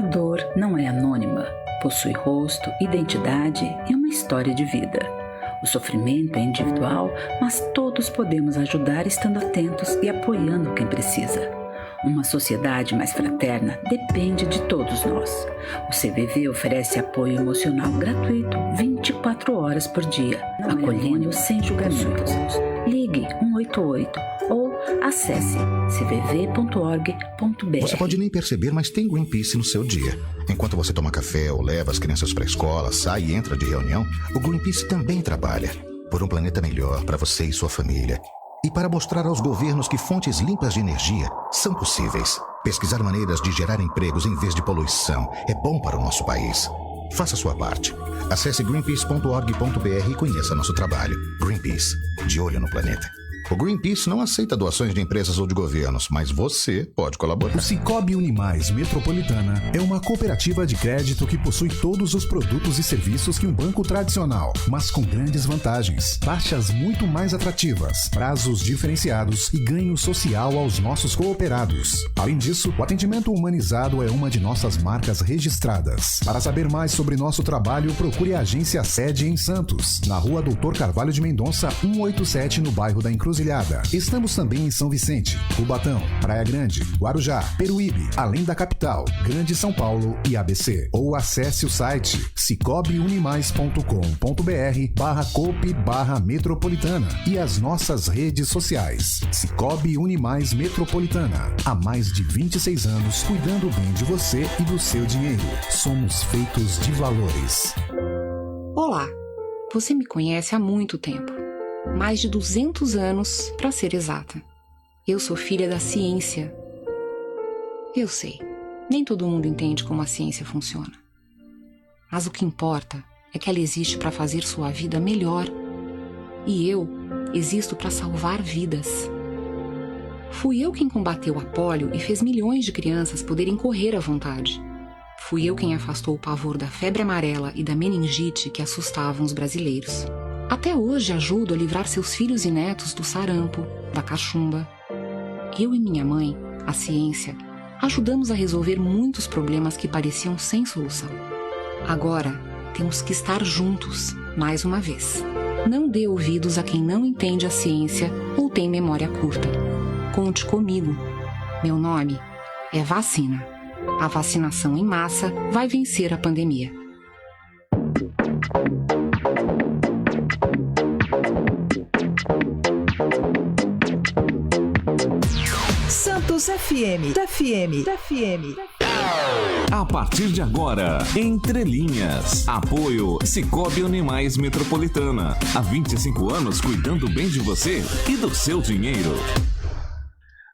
dor não é anônima, possui rosto, identidade e uma história de vida. O sofrimento é individual, mas todos podemos ajudar estando atentos e apoiando quem precisa. Uma sociedade mais fraterna depende de todos nós. O CVV oferece apoio emocional gratuito 24 horas por dia, acolhendo sem julgamentos. Ligue 188 ou acesse cvv.org.br. Você pode nem perceber, mas tem Greenpeace no seu dia. Enquanto você toma café ou leva as crianças para a escola, sai e entra de reunião, o Greenpeace também trabalha por um planeta melhor para você e sua família. E para mostrar aos governos que fontes limpas de energia são possíveis. Pesquisar maneiras de gerar empregos em vez de poluição é bom para o nosso país. Faça a sua parte. Acesse greenpeace.org.br e conheça nosso trabalho. Greenpeace, de olho no planeta. O Greenpeace não aceita doações de empresas ou de governos, mas você pode colaborar. O Sicoob Unimais Metropolitana é uma cooperativa de crédito que possui todos os produtos e serviços que um banco tradicional, mas com grandes vantagens, taxas muito mais atrativas, prazos diferenciados e ganho social aos nossos cooperados. Além disso, o atendimento humanizado é uma de nossas marcas registradas. Para saber mais sobre nosso trabalho, procure a agência sede em Santos, na Rua Doutor Carvalho de Mendonça, 187, no bairro da Encruzilhada. Estamos também em São Vicente, Cubatão, Praia Grande, Guarujá, Peruíbe, além da capital, Grande São Paulo e ABC. Ou acesse o site sicoobiunimais.com.br/coop/metropolitana e as nossas redes sociais. Sicoob Unimais Metropolitana. Há mais de 26 anos cuidando bem de você e do seu dinheiro. Somos feitos de valores. Olá, você me conhece há muito tempo. Mais de 200 anos, para ser exata. Eu sou filha da ciência. Eu sei, nem todo mundo entende como a ciência funciona. Mas o que importa é que ela existe para fazer sua vida melhor. E eu existo para salvar vidas. Fui eu quem combateu a pólio e fez milhões de crianças poderem correr à vontade. Fui eu quem afastou o pavor da febre amarela e da meningite que assustavam os brasileiros. Até hoje ajudo a livrar seus filhos e netos do sarampo, da cachumba. Eu e minha mãe, a ciência, ajudamos a resolver muitos problemas que pareciam sem solução. Agora, temos que estar juntos, mais uma vez. Não dê ouvidos a quem não entende a ciência ou tem memória curta. Conte comigo. Meu nome é vacina. A vacinação em massa vai vencer a pandemia. Santos FM. A partir de agora, Entre Linhas. Apoio Sicoob Unimais Metropolitana. Há 25 anos cuidando bem de você e do seu dinheiro.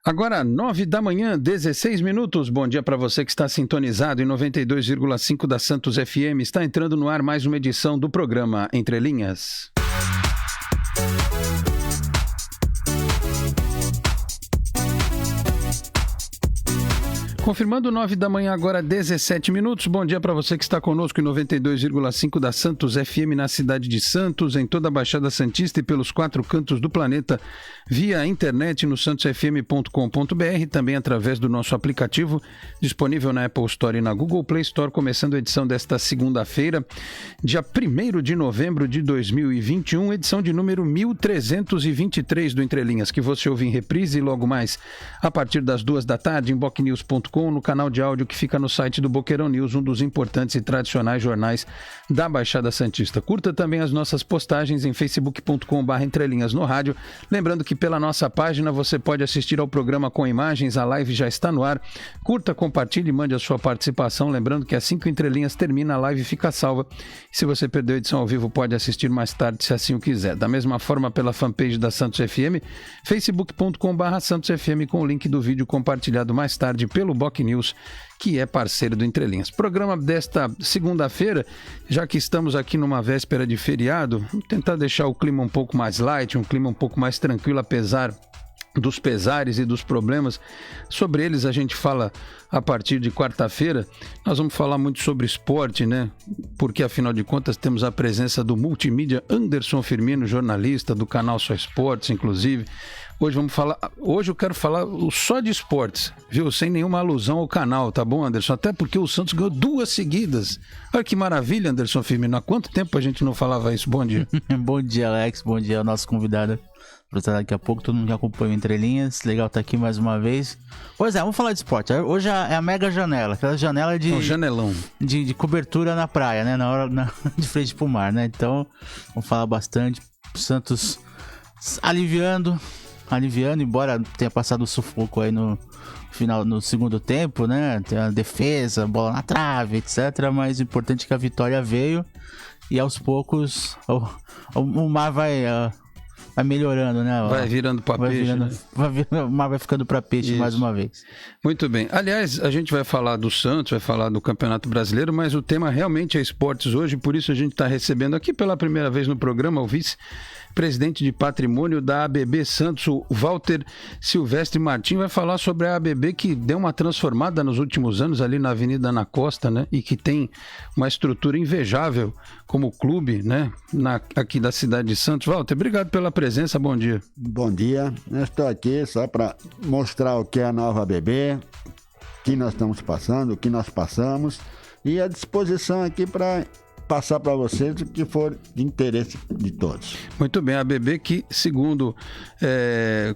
Agora, 9 da manhã, 16 minutos. Bom dia para você que está sintonizado em 92,5 da Santos FM. Está entrando no ar mais uma edição do programa Entre Linhas. Confirmando 9 da manhã, agora 17 minutos. Bom dia para você que está conosco em 92,5 da Santos FM na cidade de Santos, em toda a Baixada Santista e pelos 4 cantos do planeta, via internet no santosfm.com.br, também através do nosso aplicativo, disponível na Apple Store e na Google Play Store, começando a edição desta segunda-feira, dia 1º de novembro de 2021, edição de número 1323 do Entre Linhas, que você ouve em reprise logo mais a partir das 2 da tarde em bocnews.com, no canal de áudio que fica no site do Boqueirão News, um dos importantes e tradicionais jornais da Baixada Santista. Curta também as nossas postagens em facebook.com/entrelinhas no rádio. Lembrando que pela nossa página você pode assistir ao programa com imagens, a live já está no ar. Curta, compartilhe e mande a sua participação. Lembrando que assim que o Entre Linhas termina, a live fica salva. Se você perdeu a edição ao vivo, pode assistir mais tarde, se assim o quiser. Da mesma forma, pela fanpage da Santos FM, facebook.com/santosfm, com o link do vídeo compartilhado mais tarde pelo Boc News, que é parceiro do Entre Linhas. Programa desta segunda-feira, já que estamos aqui numa véspera de feriado, vamos tentar deixar o clima um pouco mais light, um clima um pouco mais tranquilo, apesar dos pesares e dos problemas. Sobre eles a gente fala a partir de quarta-feira. Nós vamos falar muito sobre esporte, né? Porque afinal de contas temos a presença do multimídia Anderson Firmino, jornalista do canal Só Esportes, inclusive. Hoje eu quero falar só de esportes, viu? Sem nenhuma alusão ao canal, tá bom, Anderson? Até porque o Santos ganhou 2 seguidas. Olha que maravilha, Anderson Firmino. Há quanto tempo a gente não falava isso? Bom dia. Bom dia, Alex. Bom dia ao nosso convidado. Vou estar daqui a pouco, todo mundo que acompanha o Entre Linhas. Legal estar aqui mais uma vez. Pois é, vamos falar de esporte. Hoje é a mega janela, aquela janela de... Um janelão. De cobertura na praia, né? De frente pro mar, né? Então, vamos falar bastante. O Santos aliviando, embora tenha passado o sufoco aí no final, no segundo tempo, né? Tem a defesa, bola na trave, etc. Mas o importante é que a vitória veio e aos poucos o mar vai melhorando, né? Vai virando pra peixe, né? O mar vai ficando pra peixe mais uma vez. Muito bem. Aliás, a gente vai falar do Santos, vai falar do Campeonato Brasileiro, mas o tema realmente é esportes hoje, por isso a gente está recebendo aqui pela primeira vez no programa o vice-presidente de patrimônio da ABB Santos, o Walter Silvestre Martim, vai falar sobre a ABB que deu uma transformada nos últimos anos ali na Avenida Ana Costa, né? E que tem uma estrutura invejável como clube, né? Aqui da cidade de Santos. Walter, obrigado pela presença, bom dia. Bom dia, eu estou aqui só para mostrar o que é a nova ABB, o que nós estamos passando, o que nós passamos e à disposição aqui para passar para vocês o que for de interesse de todos. Muito bem, a ABB que, segundo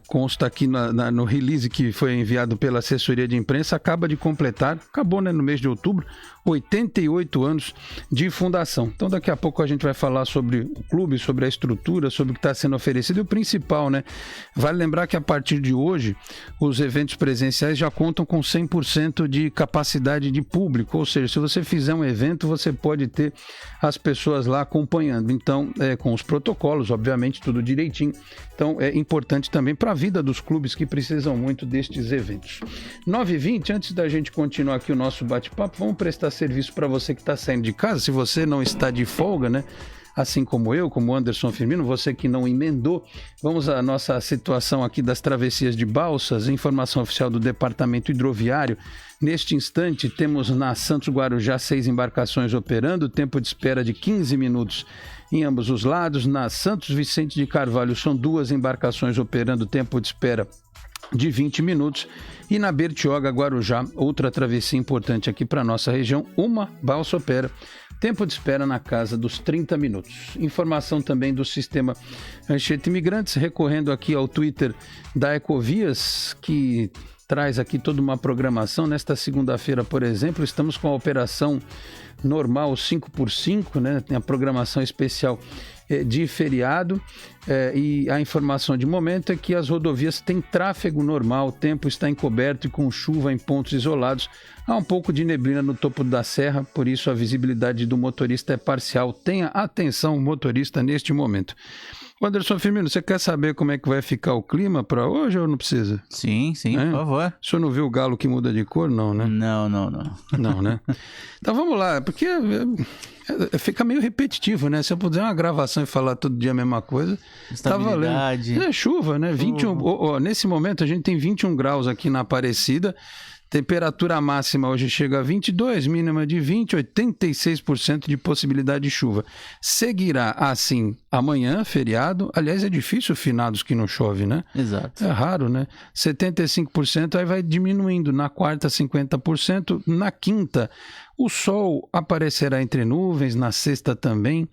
consta aqui no release que foi enviado pela assessoria de imprensa, acabou, né, no mês de outubro, 88 anos de fundação. Então daqui a pouco a gente vai falar sobre o clube, sobre a estrutura, sobre o que está sendo oferecido e o principal, né? Vale lembrar que a partir de hoje os eventos presenciais já contam com 100% de capacidade de público, ou seja, se você fizer um evento você pode ter as pessoas lá acompanhando, então com os protocolos, obviamente, tudo direitinho. Então é importante também para a vida dos clubes que precisam muito destes eventos. 9h20, antes da gente continuar aqui o nosso bate-papo, vamos prestar serviço para você que está saindo de casa. Se você não está de folga, né? Assim como eu, como Anderson Firmino, você que não emendou, vamos à nossa situação aqui das travessias de balsas, informação oficial do Departamento Hidroviário. Neste instante, temos na Santos Guarujá 6 embarcações operando, tempo de espera de 15 minutos em ambos os lados. Na Santos Vicente de Carvalho são 2 embarcações operando, tempo de espera de 20 minutos. E na Bertioga, Guarujá, outra travessia importante aqui para a nossa região, uma balsa opera, tempo de espera na casa dos 30 minutos. Informação também do sistema Anchieta Imigrantes, recorrendo aqui ao Twitter da Ecovias, que traz aqui toda uma programação. Nesta segunda-feira, por exemplo, estamos com a operação normal 5x5, né? Tem a programação especial de feriado, e a informação de momento é que as rodovias têm tráfego normal, o tempo está encoberto e com chuva em pontos isolados. Há um pouco de neblina no topo da serra, por isso a visibilidade do motorista é parcial. Tenha atenção, motorista, neste momento. Anderson Firmino, você quer saber como é que vai ficar o clima para hoje ou não precisa? Sim, por favor. O senhor não viu o galo que muda de cor? Não, né? Não. Não, né? Então vamos lá, porque fica meio repetitivo, né? Se eu puder uma gravação e falar todo dia a mesma coisa, tá valendo. É chuva, né? 21, nesse momento a gente tem 21 graus aqui na Aparecida. Temperatura máxima hoje chega a 22, mínima de 20, 86% de possibilidade de chuva. Seguirá assim amanhã, feriado. Aliás, é difícil finados que não chove, né? Exato. É raro, né? 75%, aí vai diminuindo. Na quarta, 50%. Na quinta, o sol aparecerá entre nuvens. Na sexta também.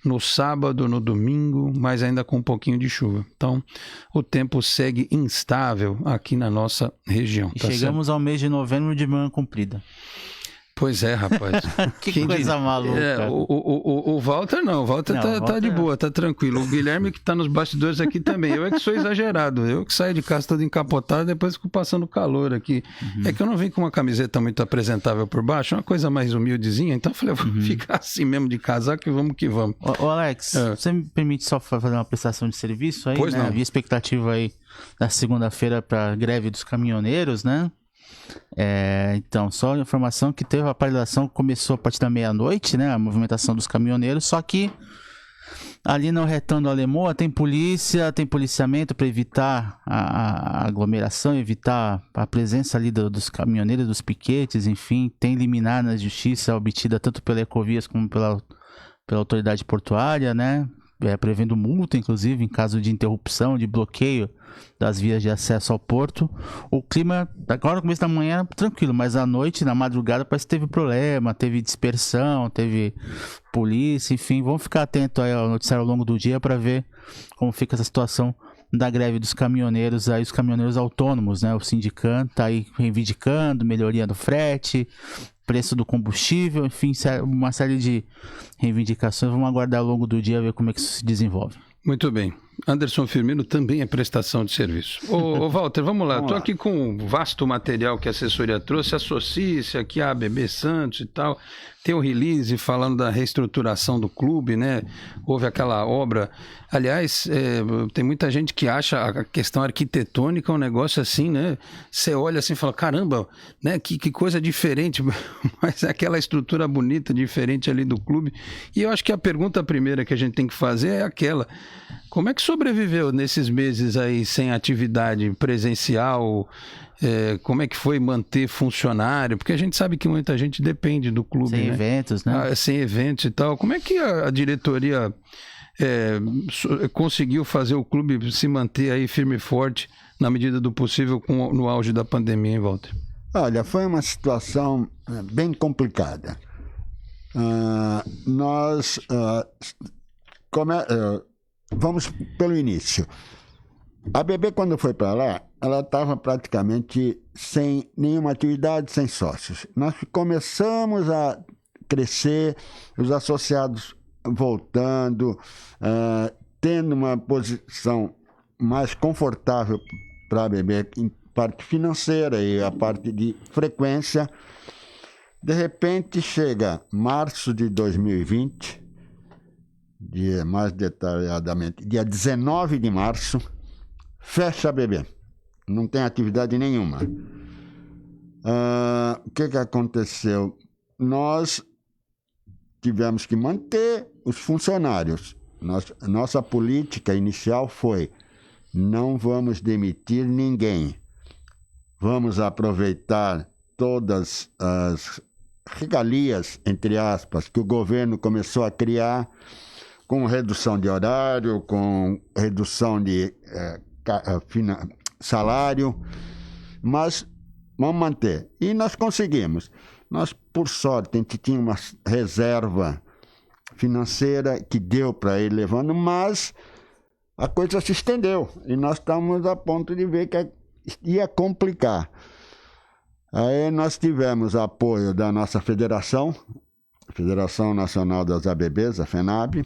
No sábado, no domingo, mas ainda com um pouquinho de chuva. Então, o tempo segue instável aqui na nossa região. E chegamos ao mês de novembro de manhã comprida. Pois é, rapaz. Que coisa maluca. O Walter não, o Walter tá de boa, tá tranquilo. O Guilherme que tá nos bastidores aqui também. Eu é que sou exagerado. Eu que saio de casa todo encapotado, depois fico passando calor aqui. É que eu não vim com uma camiseta muito apresentável por baixo, uma coisa mais humildezinha. Então eu falei, vou ficar assim mesmo de casaco e vamos que vamos. Ô Alex, você me permite só fazer uma prestação de serviço aí? Pois né? não. Havia expectativa aí na segunda-feira para greve dos caminhoneiros, né? Então, só informação que teve a paralisação, começou a partir da meia-noite, né? A movimentação dos caminhoneiros, só que ali no retão do Alemoa tem polícia, tem policiamento para evitar a aglomeração, evitar a presença ali dos caminhoneiros, dos piquetes, enfim, tem liminar na justiça obtida tanto pela Ecovias como pela autoridade portuária, né? prevendo multa, inclusive, em caso de interrupção, de bloqueio das vias de acesso ao porto. O clima, agora no começo da manhã, tranquilo, mas à noite, na madrugada, parece que teve problema, teve dispersão, teve polícia, enfim. Vamos ficar atentos aí ao noticiário ao longo do dia para ver como fica essa situação da greve dos caminhoneiros, aí os caminhoneiros autônomos, né? O sindicato tá aí reivindicando melhoria do frete, preço do combustível, enfim, uma série de reivindicações. Vamos aguardar ao longo do dia ver como é que isso se desenvolve. Muito bem. Anderson Firmino também é prestação de serviço. Ô Walter, vamos lá. Estou aqui com um vasto material que a assessoria trouxe. Associe-se aqui à ABB Santos e tal. Tem o release falando da reestruturação do clube, né? Houve aquela obra. Aliás, tem muita gente que acha a questão arquitetônica um negócio assim, né? Você olha assim e fala, caramba, né? Que coisa diferente. Mas é aquela estrutura bonita, diferente ali do clube. E eu acho que a pergunta primeira que a gente tem que fazer é aquela: como é que sobreviveu nesses meses aí sem atividade presencial? Como é que foi manter funcionário? Porque a gente sabe que muita gente depende do clube, sem né? Eventos, né? Sem eventos e tal. Como é que a diretoria conseguiu fazer o clube se manter aí firme e forte na medida do possível no auge da pandemia, hein, Walter? Olha, foi uma situação bem complicada. Vamos pelo início. A ABB, quando foi para lá, ela estava praticamente sem nenhuma atividade, sem sócios. Nós começamos a crescer, os associados voltando, tendo uma posição mais confortável para a ABB em parte financeira e a parte de frequência. De repente, chega março de 2020, mais detalhadamente, dia 19 de março, fecha a ABB. Não tem atividade nenhuma. O que aconteceu? Nós tivemos que manter os funcionários. Nossa política inicial foi: não vamos demitir ninguém. Vamos aproveitar todas as regalias, entre aspas, que o governo começou a criar, com redução de horário, com redução de salário, mas vamos manter. E nós conseguimos. Nós, por sorte, a gente tinha uma reserva financeira que deu para ir levando, mas a coisa se estendeu e nós estamos a ponto de ver que ia complicar. Aí nós tivemos apoio da nossa federação, Federação Nacional das ABBs, a FENAB,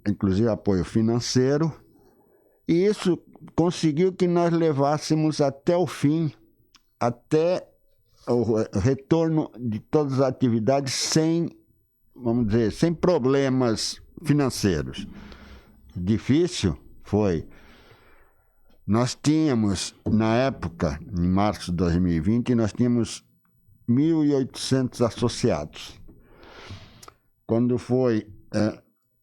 inclusive apoio financeiro, e isso conseguiu que nós levássemos até o fim, até o retorno de todas as atividades sem, vamos dizer, sem problemas financeiros. Difícil foi. Nós tínhamos, na época, em março de 2020, nós tínhamos 1.800 associados. Quando foi,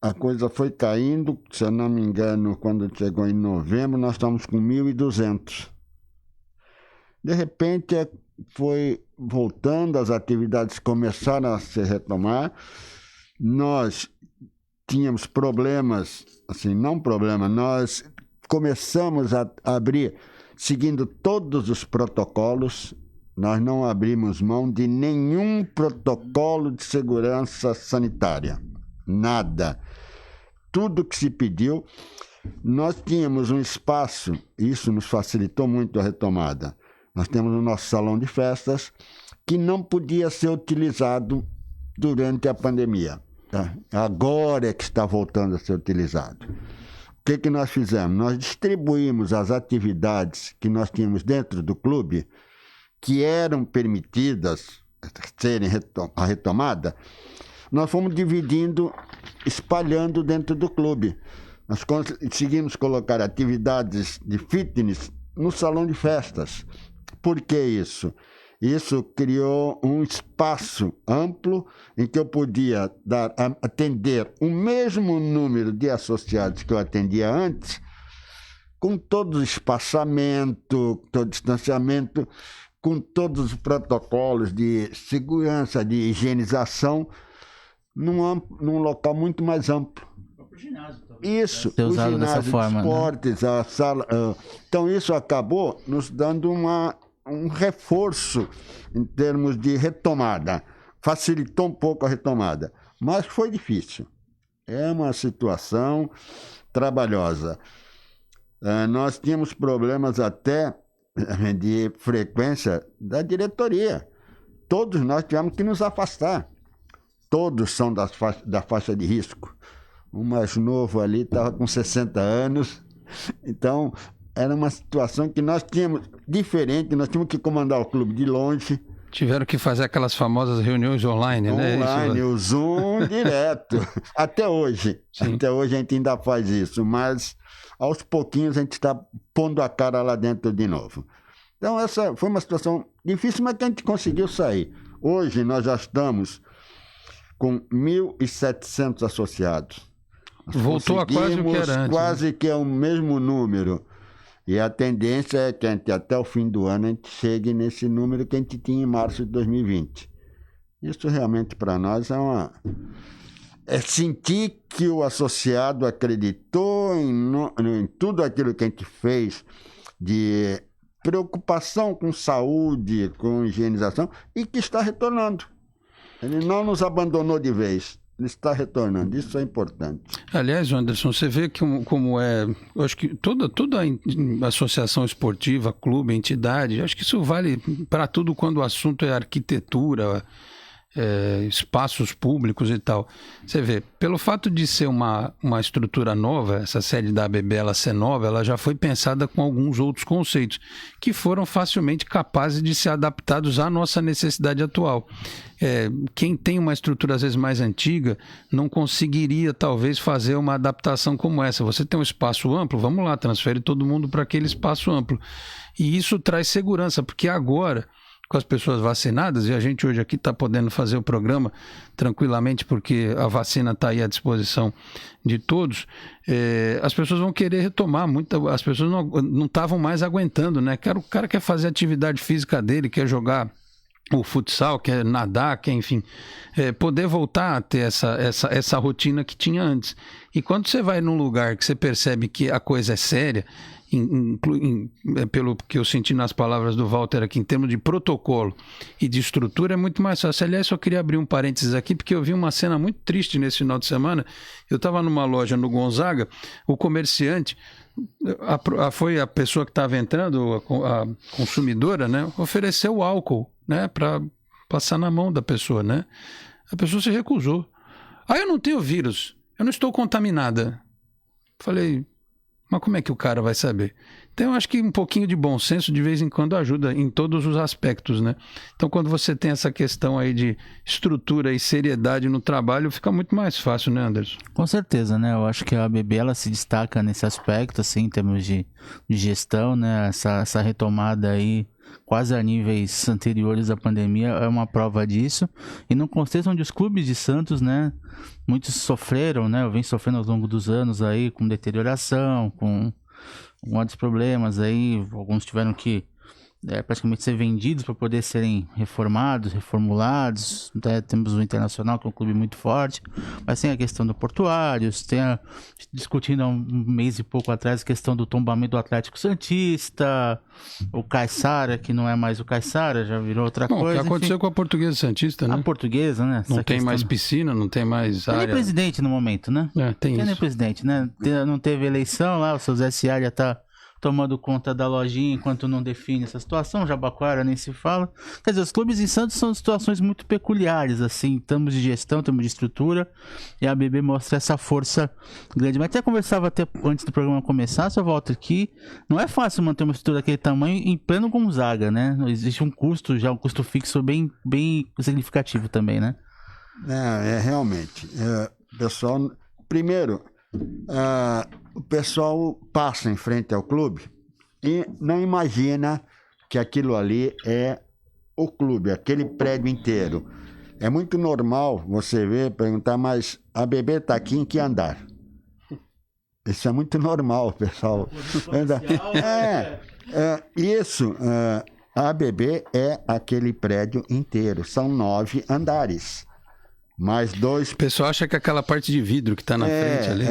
a coisa foi caindo, se eu não me engano, quando chegou em novembro, nós estávamos com 1.200. De repente, foi voltando, as atividades começaram a se retomar. Nós tínhamos problemas, assim, não problema, nós começamos a abrir, seguindo todos os protocolos. Nós não abrimos mão de nenhum protocolo de segurança sanitária. Nada. Tudo que se pediu. Nós tínhamos um espaço, isso nos facilitou muito a retomada. Nós temos o nosso salão de festas, que não podia ser utilizado durante a pandemia. Tá? Agora é que está voltando a ser utilizado. O que nós fizemos? Nós distribuímos as atividades que nós tínhamos dentro do clube, que eram permitidas serem a retomada, nós fomos dividindo, espalhando dentro do clube. Nós conseguimos colocar atividades de fitness no salão de festas. Por que isso? Isso criou um espaço amplo em que eu podia atender o mesmo número de associados que eu atendia antes, com todo o espaçamento, todo o distanciamento, com todos os protocolos de segurança, de higienização, num local muito mais amplo. Isso, ser usado dessa forma, esportes, né? A sala. Então, isso acabou nos dando um reforço em termos de retomada. Facilitou um pouco a retomada, mas foi difícil. É uma situação trabalhosa. Nós tínhamos problemas até de frequência da diretoria. Todos nós tivemos que nos afastar. Todos são da faixa de risco. O mais novo ali estava com 60 anos. Então, era uma situação que nós tínhamos diferente. Nós tínhamos que comandar o clube de longe. Tiveram que fazer aquelas famosas reuniões online, né? Online, o Zoom direto. Até hoje. Sim. Até hoje a gente ainda faz isso. Mas, aos pouquinhos, a gente está pondo a cara lá dentro de novo. Então, essa foi uma situação difícil, mas que a gente conseguiu sair. Hoje, nós já estamos com 1.700 associados. Voltou a quase o que era antes. Quase que é o mesmo número. E a tendência é que até o fim do ano a gente chegue nesse número que a gente tinha em março de 2020. Isso realmente para nós é sentir que o associado acreditou em tudo aquilo que a gente fez de preocupação com saúde, com higienização, e que está retornando. Ele não nos abandonou de vez. Ele está retornando, isso é importante. Aliás, Anderson, você vê como é, eu acho que toda associação esportiva, clube, entidade, acho que isso vale para tudo quando o assunto é arquitetura, espaços públicos e tal. Você vê, pelo fato de ser uma estrutura nova, essa sede da ABB ela ser nova, ela já foi pensada com alguns outros conceitos que foram facilmente capazes de ser adaptados à nossa necessidade atual. Quem tem uma estrutura às vezes mais antiga não conseguiria talvez fazer uma adaptação como essa. Você tem um espaço amplo, vamos lá, transfere todo mundo para aquele espaço amplo. E isso traz segurança, porque agora, com as pessoas vacinadas, e a gente hoje aqui está podendo fazer o programa tranquilamente porque a vacina está aí à disposição de todos, as pessoas vão querer retomar, as pessoas não estavam mais aguentando, né? O cara quer fazer a atividade física dele, quer jogar o futsal, quer nadar, quer, enfim, poder voltar a ter essa rotina que tinha antes. E quando você vai num lugar que você percebe que a coisa é séria, pelo que eu senti nas palavras do Walter aqui, em termos de protocolo e de estrutura, é muito mais fácil. Aliás, só queria abrir um parênteses aqui, porque eu vi uma cena muito triste nesse final de semana. Eu estava numa loja no Gonzaga, o comerciante, foi a pessoa que estava entrando, a consumidora, né, ofereceu álcool, né, para passar na mão da pessoa, né? A pessoa se recusou. Eu não tenho vírus, eu não estou contaminada. Falei, mas como é que o cara vai saber? Então eu acho que um pouquinho de bom senso de vez em quando ajuda em todos os aspectos, né? Então quando você tem essa questão aí de estrutura e seriedade no trabalho, fica muito mais fácil, né, Anderson? Com certeza, né? Eu acho que a ABB ela se destaca nesse aspecto, assim, em termos de gestão, né? Essa retomada aí quase a níveis anteriores à pandemia é uma prova disso. E no contexto onde os clubes de Santos, né, muitos sofreram, né, vem sofrendo ao longo dos anos aí com deterioração, com outros problemas aí, alguns tiveram que praticamente ser vendidos para poder serem reformados, reformulados, né? Temos o Internacional, que é um clube muito forte, mas tem a questão do Portuários, discutindo há um mês e pouco atrás a questão do tombamento do Atlético Santista, o Caiçara, que não é mais o Caiçara, já virou outra coisa. O que aconteceu com a Portuguesa Santista, né? A Portuguesa, né? Não tem mais piscina, não tem mais área. Tem nem presidente no momento, né? Tem isso. Nem presidente, né? Não teve eleição lá, o seu Zé Ciar já tá tomando conta da lojinha enquanto não define essa situação. Jabaquara nem se fala. Quer dizer, os clubes em Santos são situações muito peculiares, assim, em termos de gestão, em termos de estrutura, e a ABB mostra essa força grande. Mas até conversava antes do programa começar, só volta aqui, não é fácil manter uma estrutura daquele tamanho em pleno Gonzaga, né? Existe um custo fixo bem significativo também, né? Realmente. Pessoal, primeiro, o pessoal passa em frente ao clube e não imagina que aquilo ali é o clube, aquele prédio inteiro. É muito normal você perguntar, mas a ABB está aqui em que andar? Isso é muito normal, pessoal. A ABB é aquele prédio inteiro, são 9 andares. mais 2. O pessoal acha que é aquela parte de vidro que está na frente ali.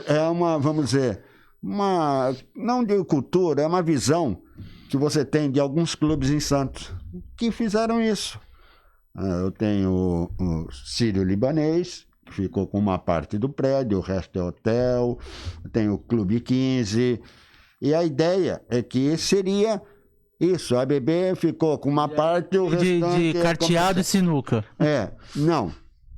É uma, vamos dizer, não de cultura, é uma visão que você tem de alguns clubes em Santos que fizeram isso. Eu tenho o Sírio-Libanês, que ficou com uma parte do prédio, o resto é hotel. Eu tenho o Clube 15. E a ideia é que seria isso, a ABB ficou com uma parte e o restante... De carteado e sinuca. Não.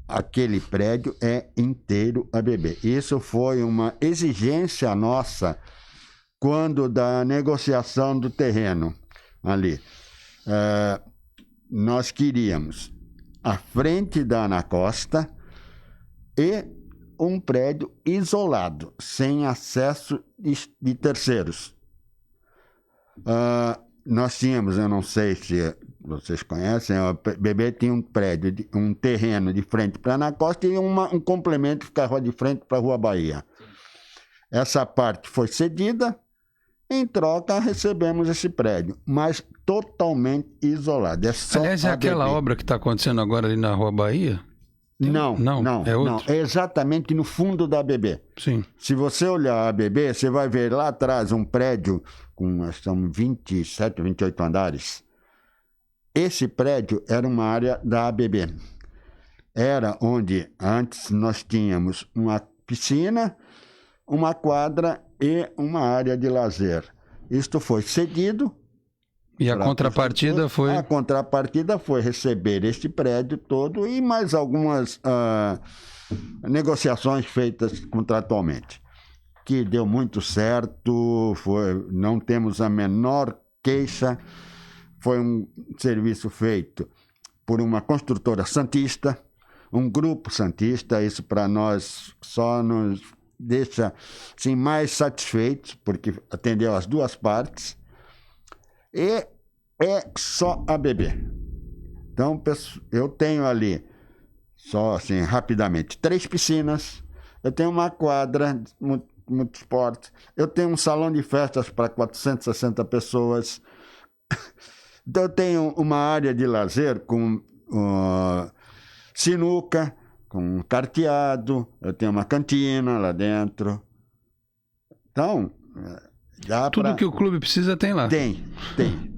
Aquele prédio é inteiro ABB. Isso foi uma exigência nossa quando da negociação do terreno ali. Nós queríamos a frente da Ana Costa e um prédio isolado, sem acesso de terceiros. Nós tínhamos, eu não sei se vocês conhecem, o BB tinha um prédio, um terreno de frente para Ana Costa e um complemento que ficava de frente para a Rua Bahia. Essa parte foi cedida, em troca recebemos esse prédio, mas totalmente isolado. Aliás, é aquela obra que está acontecendo agora ali na Rua Bahia? Não, é outro? Não, é exatamente no fundo da ABB. Sim. Se você olhar a ABB, você vai ver lá atrás um prédio com são 27, 28 andares. Esse prédio era uma área da ABB. Era onde antes nós tínhamos uma piscina, uma quadra e uma área de lazer. Isto foi cedido. E a contrapartida foi? A contrapartida foi receber este prédio todo e mais algumas negociações feitas contratualmente, que deu muito certo, não temos a menor queixa. Foi um serviço feito por uma construtora santista, um grupo santista. Isso para nós só nos deixa assim, mais satisfeitos, porque atendeu as duas partes. E é só ABB. Então, eu tenho ali, só assim, rapidamente, 3 piscinas, eu tenho uma quadra multisporte, eu tenho um salão de festas para 460 pessoas, então eu tenho uma área de lazer com sinuca, com carteado, eu tenho uma cantina lá dentro. Então... Tudo que o clube precisa tem lá. Tem.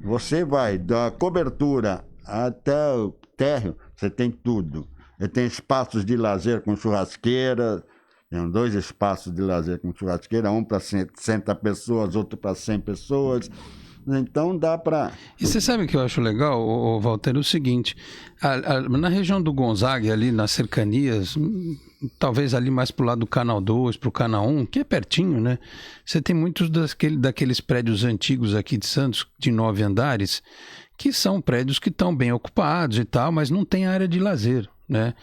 Você vai da cobertura até o térreo, você tem tudo. Eu tenho espaços de lazer com churrasqueira, tenho 2 espaços de lazer com churrasqueira, um para 60 pessoas, outro para 100 pessoas. Então dá para... E você sabe o que eu acho legal, Walter? O seguinte, na região do Gonzaga, ali nas cercanias, talvez ali mais pro lado do Canal 2, pro Canal 1, que é pertinho, né? Você tem muitos daqueles prédios antigos aqui de Santos, de 9 andares, que são prédios que estão bem ocupados e tal, mas não tem área de lazer, né?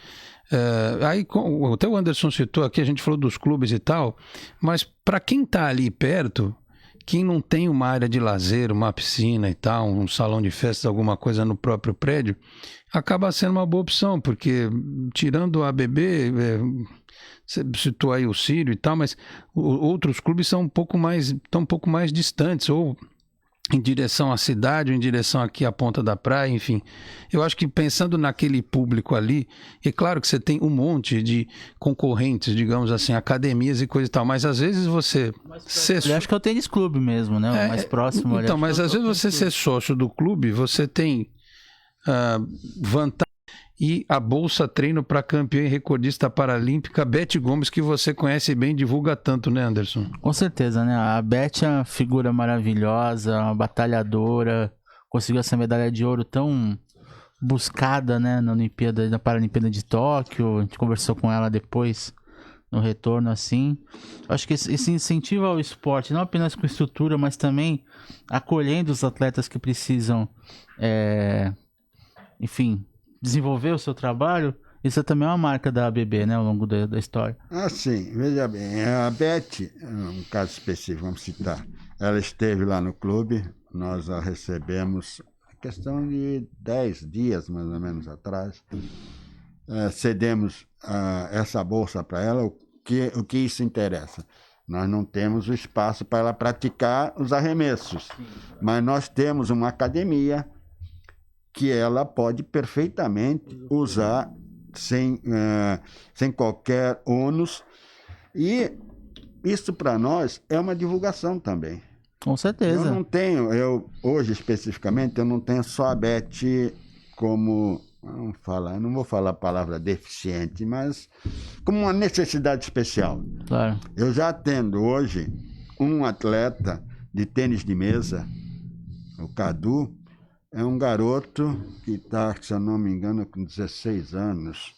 Aí até o Anderson citou aqui, a gente falou dos clubes e tal, mas para quem está ali perto... Quem não tem uma área de lazer, uma piscina e tal, um salão de festas, alguma coisa no próprio prédio, acaba sendo uma boa opção, porque tirando a ABB, você citou aí o Sírio e tal, mas outros clubes estão um pouco mais distantes, ou em direção à cidade, ou em direção aqui à ponta da praia, enfim. Eu acho que pensando naquele público ali, é claro que você tem um monte de concorrentes, digamos assim, academias e coisa e tal, mas às vezes você... Eu acho que é o tênis clube mesmo, né? O mais próximo. Então, mas às vezes você ser sócio do clube, você tem vantagem. E a Bolsa Treino para campeã e recordista paralímpica, Beth Gomes, que você conhece bem, divulga tanto, né, Anderson? Com certeza, né? A Beth é uma figura maravilhosa, uma batalhadora, conseguiu essa medalha de ouro tão buscada, né, na Paralimpíada de Tóquio. A gente conversou com ela depois, no retorno, assim. Acho que esse incentivo ao esporte, não apenas com estrutura, mas também acolhendo os atletas que precisam, enfim... desenvolver o seu trabalho, isso também é uma marca da ABB, né, ao longo da história. Sim, veja bem, a Beth, um caso específico, vamos citar, ela esteve lá no clube, nós a recebemos, questão de 10 dias, mais ou menos, atrás, cedemos essa bolsa para ela, o que isso interessa? Nós não temos o espaço para ela praticar os arremessos, mas nós temos uma academia que ela pode perfeitamente usar sem qualquer ônus. E isso para nós é uma divulgação também. Com certeza. Hoje especificamente, eu não tenho só a Beth como, não vou falar a palavra deficiente, mas como uma necessidade especial. Claro. Eu já atendo hoje um atleta de tênis de mesa, o Cadu, é um garoto que está, se eu não me engano, com 16 anos,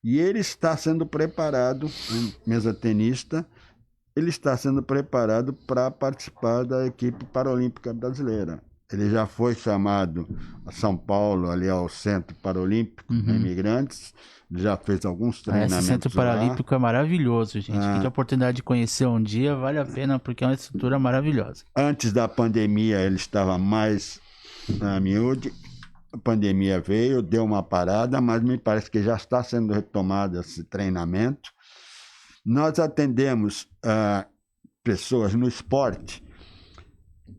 e ele está sendo preparado, um mesa tenista, ele está sendo preparado para participar da equipe paralímpica brasileira. Ele já foi chamado a São Paulo, ali ao Centro Paralímpico de Imigrantes, já fez alguns treinamentos. Esse Centro Paralímpico é maravilhoso, gente. Quem tem a oportunidade de conhecer um dia, vale a pena, porque é uma estrutura maravilhosa. Antes da pandemia, ele estava mais miúde. A pandemia veio, deu uma parada, mas me parece que já está sendo retomado esse treinamento. Nós atendemos pessoas no esporte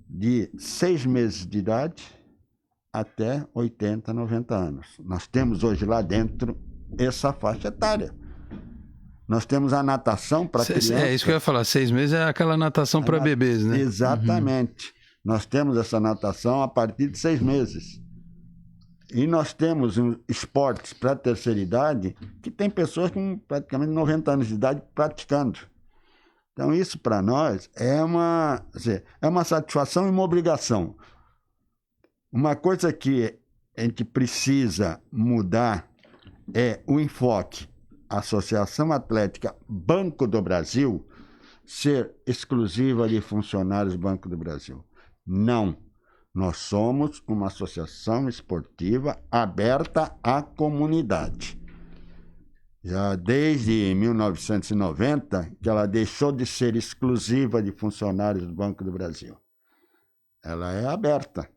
de 6 meses de idade até 80, 90 anos. Nós temos hoje lá dentro essa faixa etária. Nós temos a natação para crianças. É isso que eu ia falar, 6 meses é aquela natação para bebês, né? Exatamente. Nós temos essa natação a partir de 6 meses. E nós temos esportes para a terceira idade que tem pessoas com praticamente 90 anos de idade praticando. Então, isso para nós é uma satisfação e uma obrigação. Uma coisa que a gente precisa mudar é o enfoque. A Associação Atlética Banco do Brasil ser exclusiva de funcionários do Banco do Brasil. Não. Nós somos uma associação esportiva aberta à comunidade. Já desde 1990, que ela deixou de ser exclusiva de funcionários do Banco do Brasil. Ela é aberta.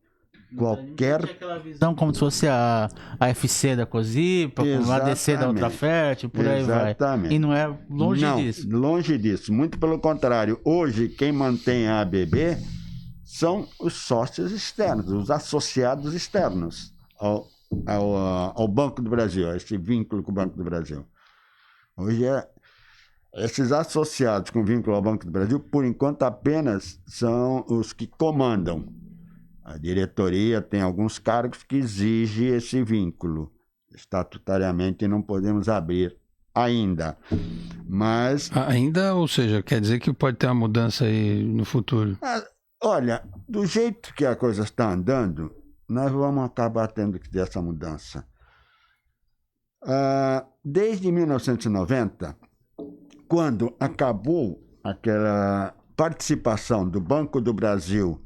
Qualquer... aquela visão como se fosse a FC da Cosipa, como a ADC da Ultrafert, por aí vai. E não é longe disso. Longe disso. Muito pelo contrário. Hoje, quem mantém a ABB são os sócios externos, os associados externos ao Banco do Brasil, a esse vínculo com o Banco do Brasil. Hoje, esses associados com vínculo ao Banco do Brasil, por enquanto, apenas são os que comandam. A diretoria tem alguns cargos que exigem esse vínculo. Estatutariamente, não podemos abrir ainda. Mas... Ainda, ou seja, quer dizer que pode ter uma mudança aí no futuro? Olha, do jeito que a coisa está andando, nós vamos acabar tendo que ter essa mudança. Desde 1990, quando acabou aquela participação do Banco do Brasil,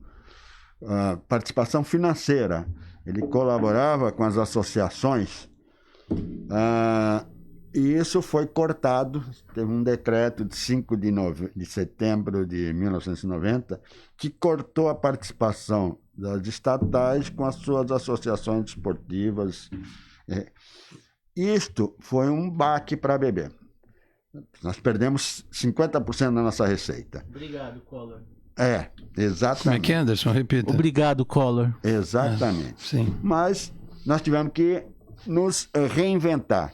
participação financeira, ele colaborava com as associações, e isso foi cortado. Teve um decreto de 5 de setembro de 1990 que cortou a participação das estatais com as suas associações esportivas. Isto foi um baque para a ABB. Nós perdemos 50% da nossa receita. Obrigado, Collor. Exatamente. Como é que é, Anderson? Repita. Obrigado, Collor. Exatamente. Sim. Mas nós tivemos que nos reinventar.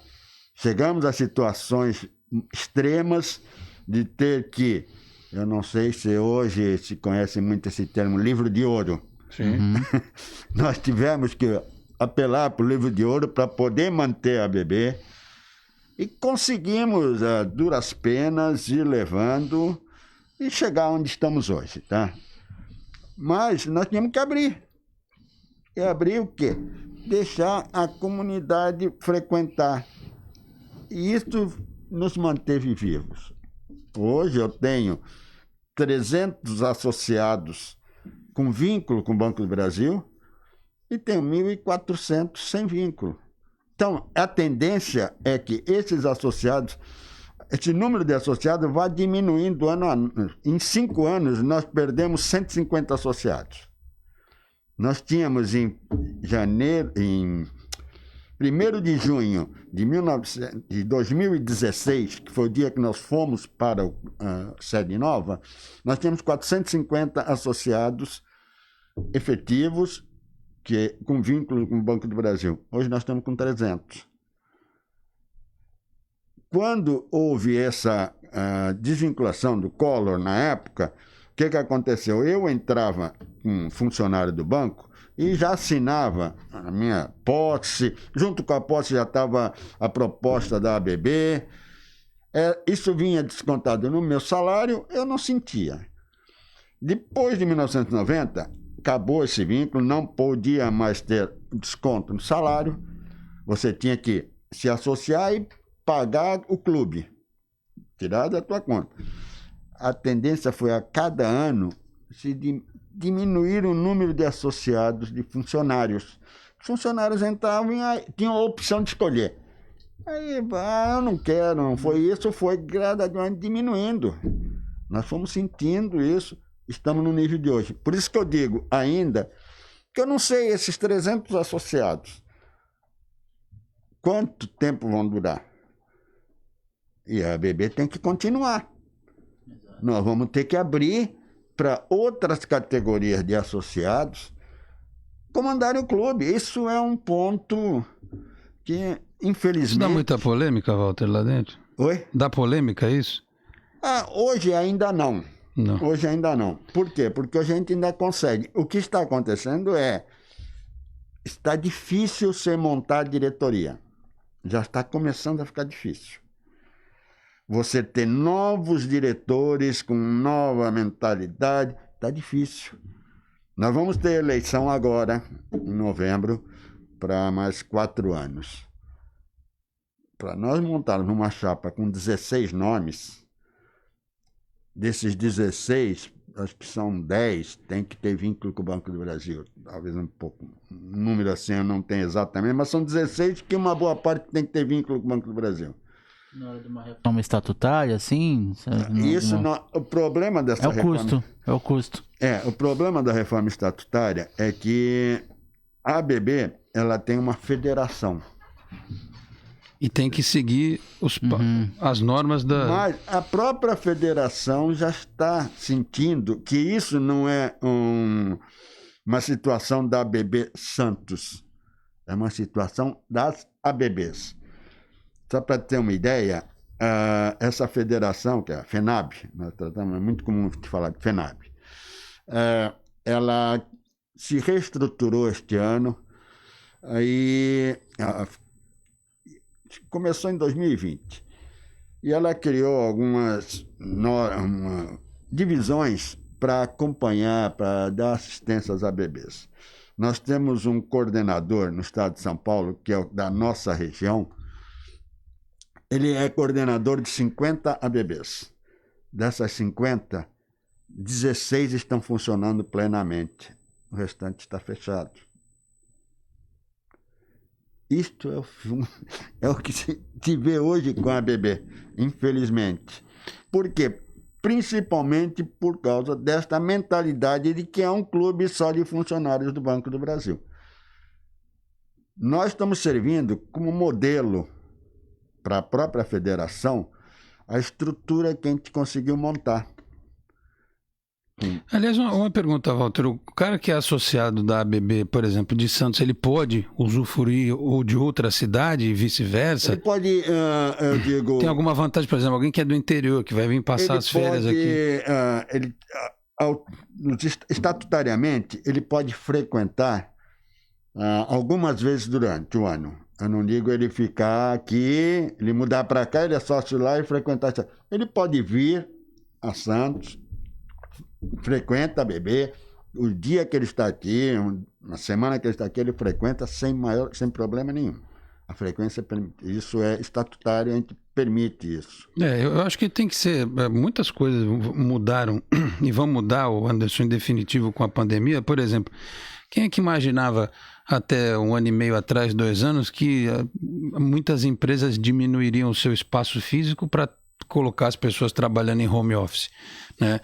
Chegamos a situações extremas de ter que, eu não sei se hoje se conhece muito esse termo, livro de ouro. Sim. Nós tivemos que apelar para o livro de ouro para poder manter a ABB e conseguimos, a duras penas, ir levando e chegar onde estamos hoje, tá? Mas nós tínhamos que abrir. E abrir o quê? Deixar a comunidade frequentar. E isso nos manteve vivos. Hoje eu tenho 300 associados com vínculo com o Banco do Brasil e tenho 1.400 sem vínculo. Então, a tendência é que esses associados, esse número de associados vai diminuindo ano a ano. Em 5 anos, nós perdemos 150 associados. Nós tínhamos em 1º de junho de 2016, que foi o dia que nós fomos para a sede nova, nós tínhamos 450 associados efetivos com vínculo com o Banco do Brasil. Hoje nós estamos com 300. quando houve essa desvinculação do Collor na época, o que aconteceu? Eu entrava um funcionário do banco e já assinava a minha posse, junto com a posse já estava a proposta da ABB, isso vinha descontado no meu salário, eu não sentia. Depois de 1990, acabou esse vínculo, não podia mais ter desconto no salário, você tinha que se associar e pagar o clube, tirar da tua conta. A tendência foi a cada ano se diminuir o número de associados de funcionários. Os funcionários entravam e tinham a opção de escolher. Aí, eu não quero, não foi isso, foi gradualmente diminuindo. Nós fomos sentindo isso, estamos no nível de hoje. Por isso que eu digo ainda que eu não sei esses 300 associados, quanto tempo vão durar. E a ABB tem que continuar. Nós vamos ter que abrir para outras categorias de associados comandarem o clube. Isso é um ponto que, infelizmente... Isso dá muita polêmica, Walter, lá dentro? Oi? Dá polêmica isso? Hoje ainda não. Hoje ainda não. Por quê? Porque a gente ainda consegue. O que está acontecendo está difícil você montar diretoria. Já está começando a ficar difícil. Você ter novos diretores com nova mentalidade, está difícil. Nós vamos ter eleição agora, em novembro, para mais 4 anos. Para nós montarmos uma chapa com 16 nomes, desses 16, acho que são 10, tem que ter vínculo com o Banco do Brasil. Talvez um pouco, um número assim eu não tenho exatamente, mas são 16 que uma boa parte tem que ter vínculo com o Banco do Brasil. Na hora de uma reforma estatutária, assim? Isso não, o problema dessa reforma... É o custo. O problema da reforma estatutária é que a ABB, ela tem uma federação. E tem que seguir as normas da... Mas a própria federação já está sentindo que isso não é uma situação da ABB Santos. É uma situação das ABBs. Só para ter uma ideia, essa federação, que é a FENAB, nós tratamos, é muito comum de falar de FENAB, ela se reestruturou este ano, aí começou em 2020, e ela criou algumas divisões para acompanhar, para dar assistência às ABBs. Nós temos um coordenador no estado de São Paulo, que é da nossa região. Ele é coordenador de 50 ABBs. Dessas 50, 16 estão funcionando plenamente. O restante está fechado. Isto é o que se vê hoje com a ABB, infelizmente. Por quê? Principalmente por causa desta mentalidade de que é um clube só de funcionários do Banco do Brasil. Nós estamos servindo como modelo para a própria federação a estrutura que a gente conseguiu montar. Aliás, uma pergunta, Walter. O cara que é associado da ABB, por exemplo, de Santos, ele pode usufruir ou de outra cidade e vice-versa? Ele pode, eu digo... Tem alguma vantagem, por exemplo, alguém que é do interior, que vai vir passar as férias aqui? Estatutariamente, ele pode frequentar algumas vezes durante o ano. Eu não digo ele ficar aqui, ele mudar para cá, ele é sócio lá e frequentar. Ele pode vir a Santos, frequenta a ABB, o dia que ele está aqui, na semana que ele está aqui, ele frequenta sem problema nenhum. A frequência, isso é estatutário, a gente permite isso. Eu acho que tem que ser, muitas coisas mudaram e vão mudar, o Anderson, em definitivo com a pandemia. Por exemplo, quem é que imaginava até 1 ano e meio atrás, 2 anos, que muitas empresas diminuiriam o seu espaço físico para colocar as pessoas trabalhando em home office, né?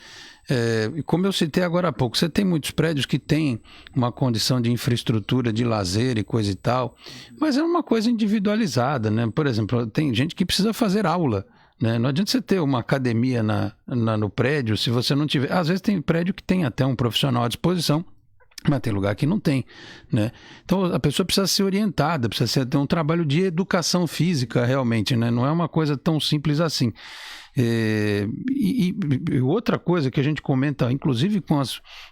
Como eu citei agora há pouco, você tem muitos prédios que têm uma condição de infraestrutura, de lazer e coisa e tal, mas é uma coisa individualizada, né? Por exemplo, tem gente que precisa fazer aula, né? Não adianta você ter uma academia no prédio se você não tiver... Às vezes tem prédio que tem até um profissional à disposição, Mas tem lugar que não tem, né? Então a pessoa precisa ser orientada, precisa ter um trabalho de educação física realmente, né? Não é uma coisa tão simples assim. E outra coisa que a gente comenta, inclusive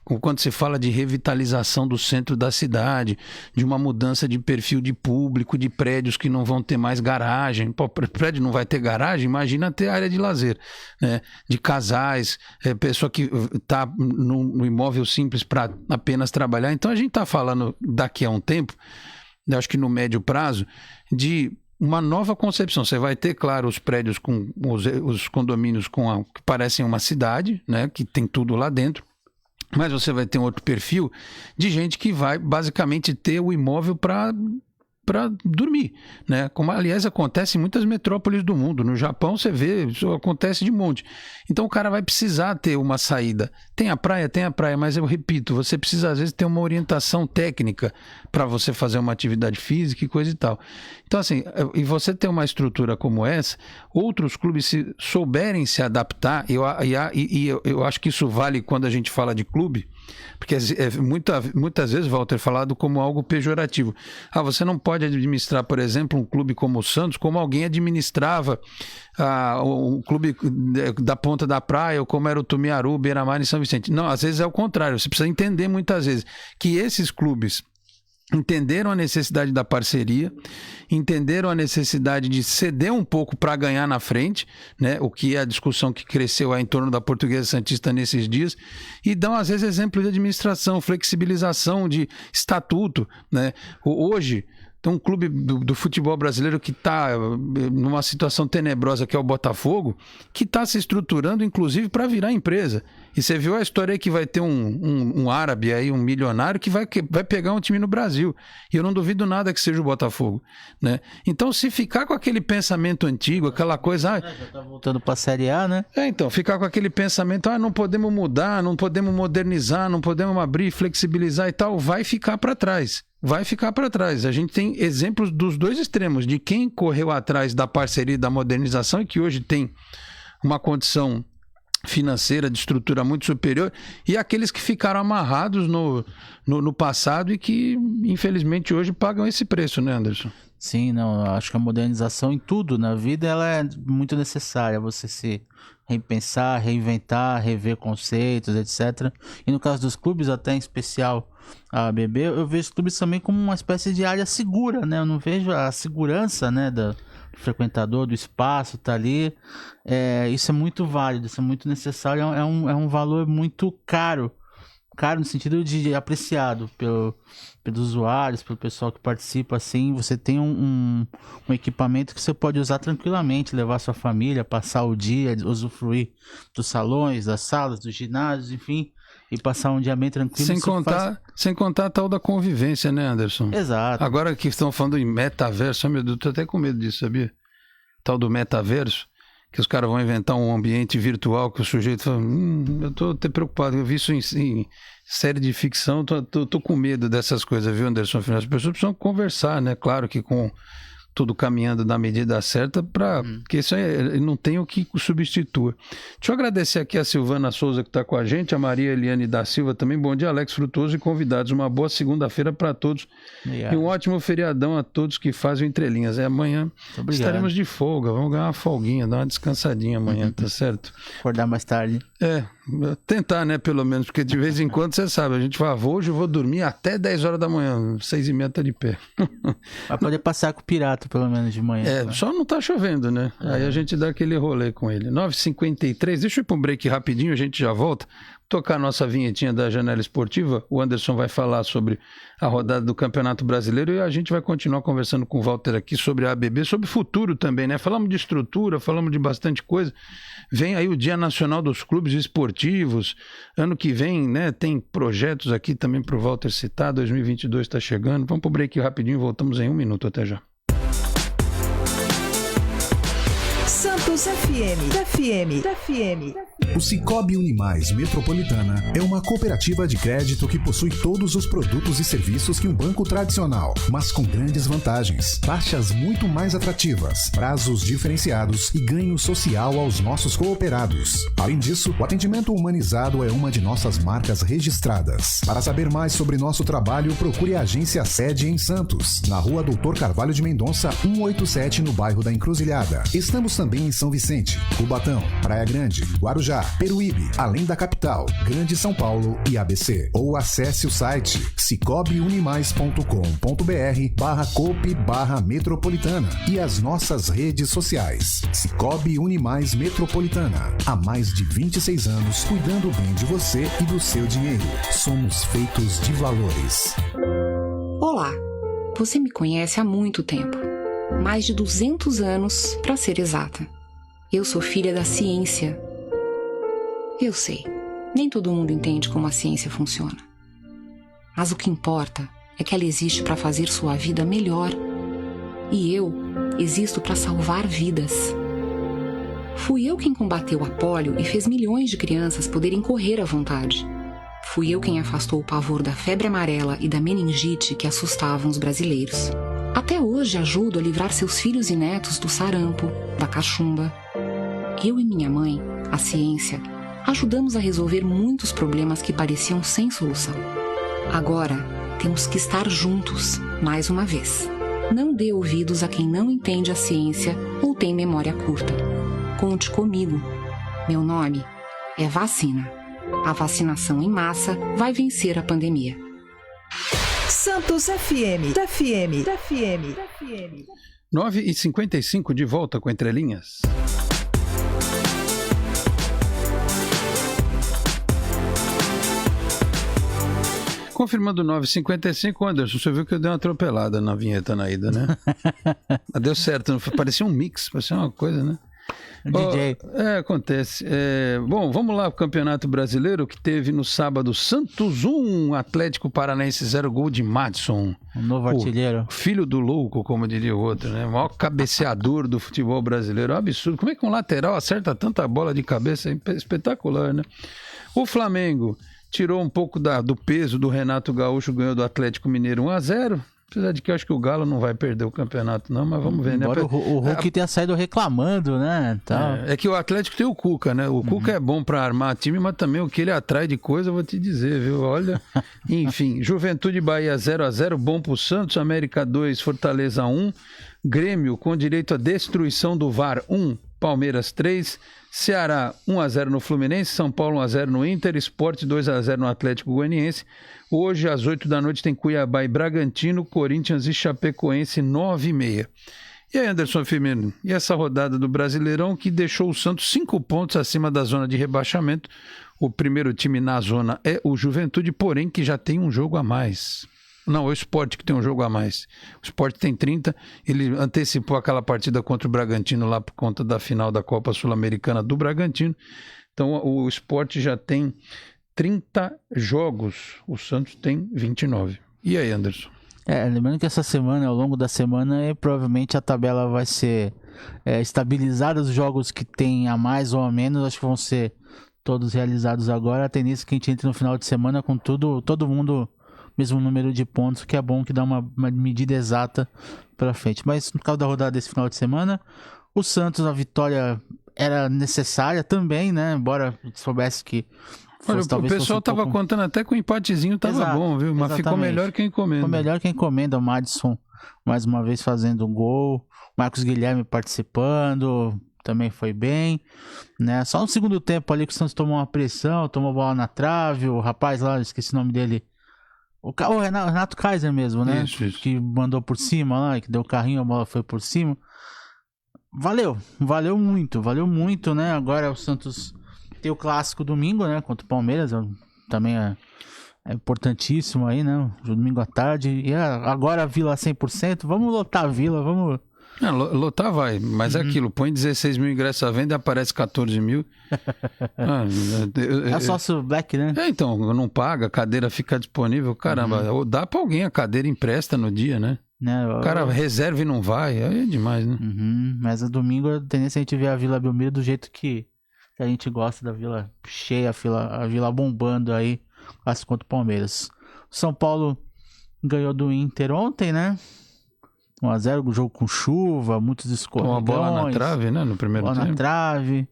quando se fala de revitalização do centro da cidade, de uma mudança de perfil de público, de prédios que não vão ter mais garagem. Pô, prédio não vai ter garagem, imagina ter área de lazer, né? De casais, pessoa que está no imóvel simples para apenas trabalhar. Então a gente está falando daqui a um tempo, acho que no médio prazo, de uma nova concepção. Você vai ter, claro, os prédios com os condomínios que parecem uma cidade, né, que tem tudo lá dentro, mas você vai ter um outro perfil de gente que vai basicamente ter o imóvel para dormir, né? Como aliás acontece em muitas metrópoles do mundo. No Japão você vê, isso acontece de monte. Então o cara vai precisar ter uma saída. Tem a praia, mas eu repito, você precisa às vezes ter uma orientação técnica para você fazer uma atividade física e coisa e tal. Então assim, e você ter uma estrutura como essa, outros clubes se souberem se adaptar, eu acho que isso vale quando a gente fala de clube, porque muitas vezes, Walter, é falado como algo pejorativo. Você não pode administrar, por exemplo, um clube como o Santos, como alguém administrava o clube da Ponta da Praia, ou como era o Tumiaru, Beira-Mar e São Vicente. Não, às vezes é o contrário. Você precisa entender muitas vezes que esses clubes entenderam a necessidade da parceria, entenderam a necessidade de ceder um pouco para ganhar na frente, né? O que é a discussão que cresceu em torno da Portuguesa Santista nesses dias, e dão às vezes exemplo de administração, flexibilização de estatuto, né? Hoje tem um clube do futebol brasileiro que está numa situação tenebrosa, que é o Botafogo, que está se estruturando, inclusive, para virar empresa. E você viu a história aí que vai ter um árabe aí, um milionário, que vai pegar um time no Brasil. E eu não duvido nada que seja o Botafogo, né? Então, se ficar com aquele pensamento antigo, aquela coisa... Já está voltando para a Série A, né? Então, ficar com aquele pensamento, não podemos mudar, não podemos modernizar, não podemos abrir, flexibilizar e tal, vai ficar para trás. Vai ficar para trás. A gente tem exemplos dos dois extremos, de quem correu atrás da parceria e da modernização e que hoje tem uma condição financeira de estrutura muito superior, e aqueles que ficaram amarrados no passado e que, infelizmente, hoje pagam esse preço, né, Anderson? Sim, não, acho que a modernização em tudo na vida ela é muito necessária, você se repensar, reinventar, rever conceitos, etc. E no caso dos clubes, até em especial a ABB, eu vejo os clubes também como uma espécie de área segura, né? Eu não vejo a segurança, né, do frequentador, do espaço, tá ali. Isso é muito válido, isso é muito necessário, é um valor muito caro no sentido de apreciado pelos usuários, pelo pessoal que participa, assim. Você tem um equipamento que você pode usar tranquilamente, levar sua família, passar o dia, usufruir dos salões, das salas, dos ginásios, enfim, e passar um dia bem tranquilo. Sem contar a tal da convivência, né, Anderson? Exato. Agora que estão falando em metaverso, meu Deus, eu tô até com medo disso, sabia? Tal do metaverso, que os caras vão inventar um ambiente virtual que o sujeito fala, eu tô até preocupado, eu vi isso em série de ficção, tô com medo dessas coisas, viu, Anderson? As pessoas precisam conversar, né? Claro que com tudo caminhando na medida certa, porque isso aí não tem o que substitua. Deixa eu agradecer aqui a Silvana Souza que está com a gente, a Maria Eliane da Silva também. Bom dia, Alex Frutuoso e convidados. Uma boa segunda-feira para todos. Obrigado. E um ótimo feriadão a todos que fazem o Entrelinhas. Amanhã estaremos de folga, vamos ganhar uma folguinha, dar uma descansadinha amanhã, tá certo? Acordar mais tarde. Tentar, né, pelo menos, porque de vez em quando você sabe, a gente fala, hoje eu vou dormir até 10 horas da manhã, 6h30 tá de pé. Vai poder passear com o pirata, pelo menos, de manhã. Tá? Só não tá chovendo, né? Aí a gente dá aquele rolê com ele. 9h53, deixa eu ir pra um break rapidinho, a gente já volta. Tocar a nossa vinhetinha da Janela Esportiva, o Anderson vai falar sobre a rodada do Campeonato Brasileiro e a gente vai continuar conversando com o Walter aqui sobre a ABB, sobre o futuro também, né? Falamos de estrutura, falamos de bastante coisa. Vem aí o Dia Nacional dos Clubes Esportivos, ano que vem, né? Tem projetos aqui também para o Walter citar, 2022 está chegando. Vamos pro break rapidinho e voltamos em 1 minuto, até já. Santos FM. O Cicobi Unimais Metropolitana é uma cooperativa de crédito que possui todos os produtos e serviços que um banco tradicional, mas com grandes vantagens, taxas muito mais atrativas, prazos diferenciados e ganho social aos nossos cooperados. Além disso, o atendimento humanizado é uma de nossas marcas registradas. Para saber mais sobre nosso trabalho, procure a agência sede em Santos, na Rua Doutor Carvalho de Mendonça, 187, no bairro da Encruzilhada. Estamos também em São Vicente, Cubatão, Praia Grande, Guarujá, Peruíbe, além da capital, Grande São Paulo e ABC. Ou acesse o site cicobiunimais.com.br/coop/metropolitana e as nossas redes sociais. Cicobi Unimais Metropolitana. Há mais de 26 anos cuidando bem de você e do seu dinheiro. Somos feitos de valores. Olá, você me conhece há muito tempo. Mais de 200 anos, para ser exata. Eu sou filha da ciência. Eu sei, nem todo mundo entende como a ciência funciona. Mas o que importa é que ela existe para fazer sua vida melhor. E eu existo para salvar vidas. Fui eu quem combateu a pólio e fez milhões de crianças poderem correr à vontade. Fui eu quem afastou o pavor da febre amarela e da meningite que assustavam os brasileiros. Até hoje ajudo a livrar seus filhos e netos do sarampo, da cachumba. Eu e minha mãe, a ciência, ajudamos a resolver muitos problemas que pareciam sem solução. Agora, temos que estar juntos, mais uma vez. Não dê ouvidos a quem não entende a ciência ou tem memória curta. Conte comigo. Meu nome é vacina. A vacinação em massa vai vencer a pandemia. Santos FM. 9h55 de volta com Entre Linhas. Confirmando 9h55, Anderson, você viu que eu dei uma atropelada na vinheta na ida, né? Mas deu certo, não foi? Parecia um mix, parecia uma coisa, né? DJ. Acontece. Bom, vamos lá pro Campeonato Brasileiro, que teve no sábado Santos 1, Atlético Paranaense 0, gol de Madison. Um novo artilheiro. Filho do louco, como diria o outro, né? O maior cabeceador do futebol brasileiro. É um absurdo. Como é que um lateral acerta tanta bola de cabeça? É espetacular, né? O Flamengo tirou um pouco do peso do Renato Gaúcho, ganhou do Atlético Mineiro 1-0. Apesar de que eu acho que o Galo não vai perder o campeonato, não, mas vamos ver, né? Embora o Hulk tenha saído reclamando, né? É que o Atlético tem o Cuca, né? O Cuca é bom pra armar time, mas também o que ele atrai de coisa, eu vou te dizer, viu? Olha, enfim, Juventude Bahia 0-0, bom pro Santos, América 2, Fortaleza 1, Grêmio com direito à destruição do VAR 1, Palmeiras 3, Ceará 1-0 no Fluminense, São Paulo 1-0 no Inter, Sport 2-0 no Atlético Goianiense. Hoje, às 8 da noite, tem Cuiabá e Bragantino, Corinthians e Chapecoense, 9h30. E aí, Anderson Firmino, e essa rodada do Brasileirão que deixou o Santos 5 pontos acima da zona de rebaixamento? O primeiro time na zona é o Juventude, porém que já tem um jogo a mais. Não, é o Sport que tem um jogo a mais. O Sport tem 30, ele antecipou aquela partida contra o Bragantino lá por conta da final da Copa Sul-Americana do Bragantino. Então o Sport já tem 30 jogos, o Santos tem 29. E aí, Anderson? Lembrando que essa semana, ao longo da semana, provavelmente a tabela vai ser estabilizada. Os jogos que tem a mais ou a menos, acho que vão ser todos realizados agora. A tendência é que a gente entre no final de semana com todo mundo mesmo número de pontos, que é bom, que dá uma medida exata para frente. Mas no caso da rodada desse final de semana, o Santos, a vitória era necessária também, né? Embora a gente soubesse que olha, o pessoal estava contando até com o empatezinho, estava bom, viu? Mas ficou melhor que a encomenda. Ficou melhor que a encomenda. O Madison, mais uma vez, fazendo um gol. Marcos Guilherme participando, também foi bem, né? Só no segundo tempo ali que o Santos tomou uma pressão, tomou bola na trave. O rapaz lá, esqueci o nome dele. O Renato Kaiser mesmo, né? Isso. Que mandou por cima lá, que deu o carrinho, a bola foi por cima. Valeu muito, né? Agora o Santos tem o clássico domingo, né? Contra o Palmeiras, também é importantíssimo aí, né? Domingo à tarde. E agora a Vila 100%, vamos lotar a Vila, vamos... Lotar vai, mas é aquilo, põe 16 mil ingressos à venda e aparece 14 mil. É sócio Black, né? Então, não paga, a cadeira fica disponível, caramba, dá pra alguém a cadeira empresta no dia, né? Né? O cara reserva e não vai, aí é demais, né? Mas no domingo a tendência é a gente ver a Vila Belmiro do jeito que a gente gosta, da Vila cheia, a Vila bombando aí, quase contra o Palmeiras. São Paulo ganhou do Inter ontem, né? 1-0, o jogo com chuva, muitos escorregões. Uma bola na trave, né? No primeiro tempo. Bola na trave.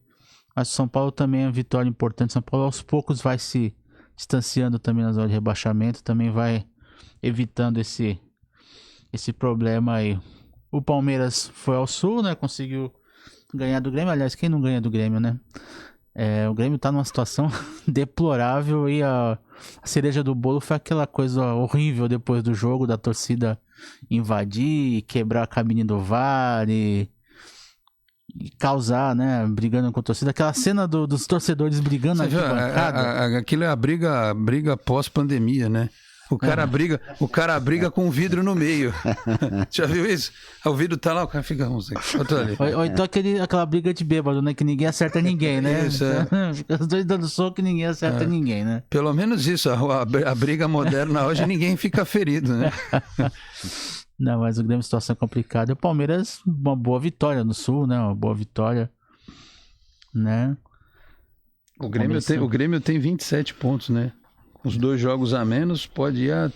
Mas o São Paulo também é uma vitória importante. São Paulo aos poucos vai se distanciando também na zona de rebaixamento, também vai evitando esse problema aí. O Palmeiras foi ao Sul, né? Conseguiu ganhar do Grêmio. Aliás, quem não ganha do Grêmio, né? O Grêmio tá numa situação deplorável e a cereja do bolo foi aquela coisa horrível depois do jogo, da torcida invadir, quebrar a cabine do VAR e causar, né? Brigando com a torcida. Aquela cena dos torcedores brigando na arquibancada. Aquilo é a briga pós-pandemia, né? O cara briga com o vidro no meio. Já viu isso? O vidro tá lá, o cara fica... Ou então aquela briga de bêbado, né? Que ninguém acerta ninguém, né? Isso, Fica os dois dando soco e ninguém acerta ninguém, né? Pelo menos isso. A briga moderna hoje ninguém fica ferido, né? Não, mas o Grêmio, situação complicada. O Palmeiras, uma boa vitória no Sul, né? Uma boa vitória, né? O Grêmio tem 27 pontos, né? Os 2 jogos a menos, pode ir a...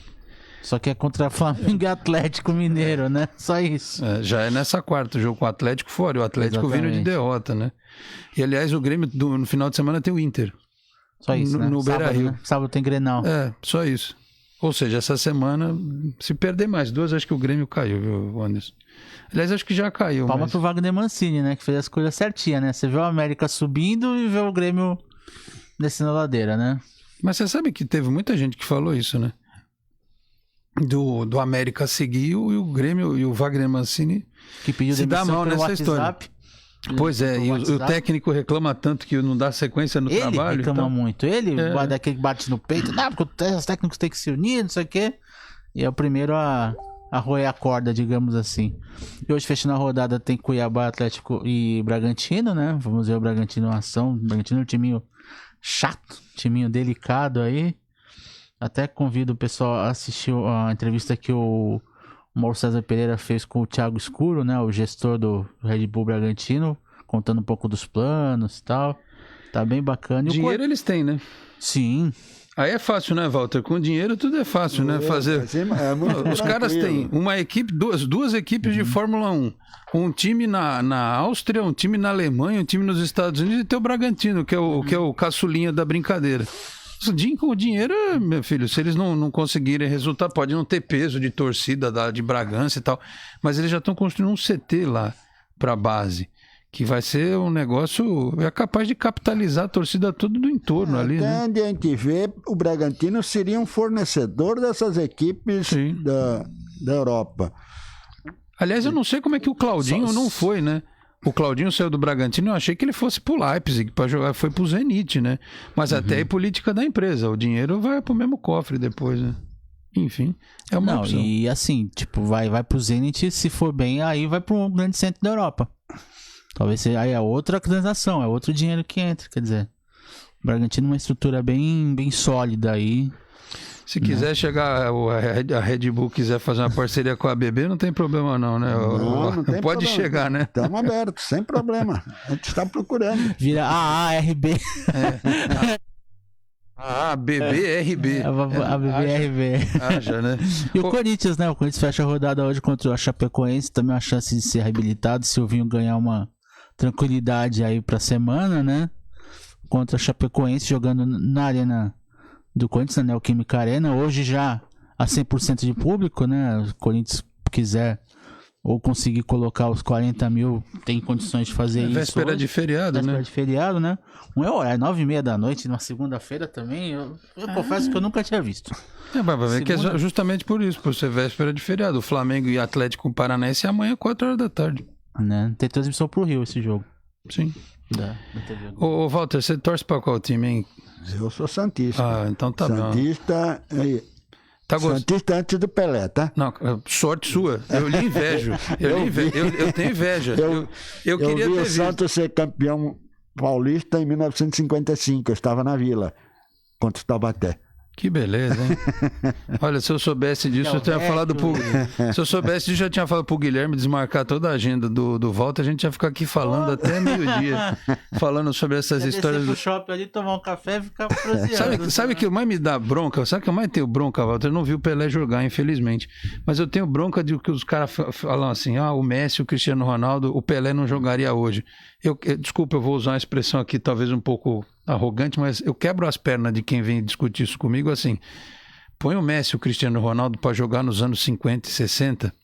Só que é contra Flamengo e Atlético Mineiro, né? Só isso. Já é nessa quarta, o jogo com o Atlético fora. O Atlético vindo de derrota, né? E, aliás, o Grêmio no final de semana tem o Inter. Só isso, né? No Beira-Rio. Né? Sábado tem Grenal. Só isso. Ou seja, essa semana, se perder mais 2, acho que o Grêmio caiu, viu, Anderson? Aliás, acho que já caiu. Palma pro Wagner Mancini, né? Que fez as coisas certinhas, né? Você vê o América subindo e vê o Grêmio descendo a ladeira, né? Mas você sabe que teve muita gente que falou isso, né? Do América seguir e o Grêmio e o Wagner Mancini que pediu se dá mal nessa WhatsApp, história. Pois é, e o técnico reclama tanto que não dá sequência no trabalho. Ele reclama muito. Ele daquele bate no peito. Não, porque os técnicos têm que se unir, não sei o quê. E é o primeiro a roer a corda, digamos assim. E hoje, fechando a rodada, tem Cuiabá, Atlético e Bragantino, né? Vamos ver o Bragantino em ação. O Bragantino é um timinho chato, timinho delicado aí. Até convido o pessoal a assistir a entrevista que o Mauro César Pereira fez com o Thiago Escuro, né? O gestor do Red Bull Bragantino, contando um pouco dos planos e tal. Tá bem bacana. Dinheiro eles têm, né? Sim. Aí é fácil, né, Walter? Com dinheiro tudo é fácil, né? Fazer. Os caras têm uma equipe, duas equipes de Fórmula 1. Um time na Áustria, um time na Alemanha, um time nos Estados Unidos e tem o Bragantino, que é o caçulinha da brincadeira. Com o dinheiro, meu filho, se eles não conseguirem resultar, pode não ter peso de torcida de Bragança e tal, mas eles já estão construindo um CT lá para a base, que vai ser um negócio, é capaz de capitalizar a torcida toda do entorno ali, né? Até onde a gente vê, o Bragantino seria um fornecedor dessas equipes da Europa. Aliás, eu não sei como é que o Claudinho não foi, né? O Claudinho saiu do Bragantino, eu achei que ele fosse pro Leipzig para jogar, foi pro Zenit, né? Mas até é política da empresa, o dinheiro vai pro mesmo cofre depois, né? Enfim, é uma opção. E assim, tipo, vai pro Zenit, se for bem, aí vai pro grande centro da Europa. Talvez aí é outra transação, é outro dinheiro que entra, quer dizer. O Bragantino é uma estrutura bem sólida aí. Se quiser chegar, a Red Bull quiser fazer uma parceria com a ABB, não tem problema não, né? Não tem pode problema. Chegar, né? Estamos abertos, sem problema. A gente está procurando. Vira AARB. ABBRB. ABBRB. Já, né? E o Corinthians, né? O Corinthians fecha a rodada hoje contra a Chapecoense, também uma chance de ser reabilitado, Silvinho ganhar uma tranquilidade aí pra semana, né? Contra a Chapecoense, jogando na arena do Corinthians, na Neoquímica Arena, hoje já a 100% de público, né? O Corinthians quiser ou conseguir colocar os 40 mil, tem condições de fazer isso. Véspera de feriado, né? Véspera de feriado, né? Um horário, 9h30 da noite, numa segunda-feira também, eu confesso que eu nunca tinha visto. Vai ver que é justamente por isso, por ser véspera de feriado. O Flamengo e Atlético Paranaense é amanhã, 4h da tarde. Né? Tem transmissão pro Rio esse jogo. Sim. Da TV. Ô, Walter, você torce pra qual time, hein? Eu sou santista. Então tá bom. Santista. Santista antes do Pelé, tá? Não, sorte sua. Eu lhe invejo. Eu tenho inveja. Eu queria vi ter o Santos ser campeão paulista em 1955. Eu estava na Vila contra o Taubaté. Que beleza, hein? Olha, se eu soubesse disso, eu tinha falado pro... Se eu soubesse disso, eu tinha falado pro Guilherme desmarcar toda a agenda do Walter. A gente ia ficar aqui falando até meio-dia, falando sobre essas histórias. Do shopping ali, tomar um café e ficar proseando. Sabe o que mais me dá bronca? Sabe o que eu mais tenho bronca, Walter? Eu não vi o Pelé jogar, infelizmente. Mas eu tenho bronca de que os caras falam assim, o Messi, o Cristiano Ronaldo, o Pelé não jogaria hoje. Desculpa, eu vou usar uma expressão aqui talvez um pouco arrogante, mas eu quebro as pernas de quem vem discutir isso comigo assim. Põe o Messi e o Cristiano Ronaldo para jogar nos anos 50 e 60,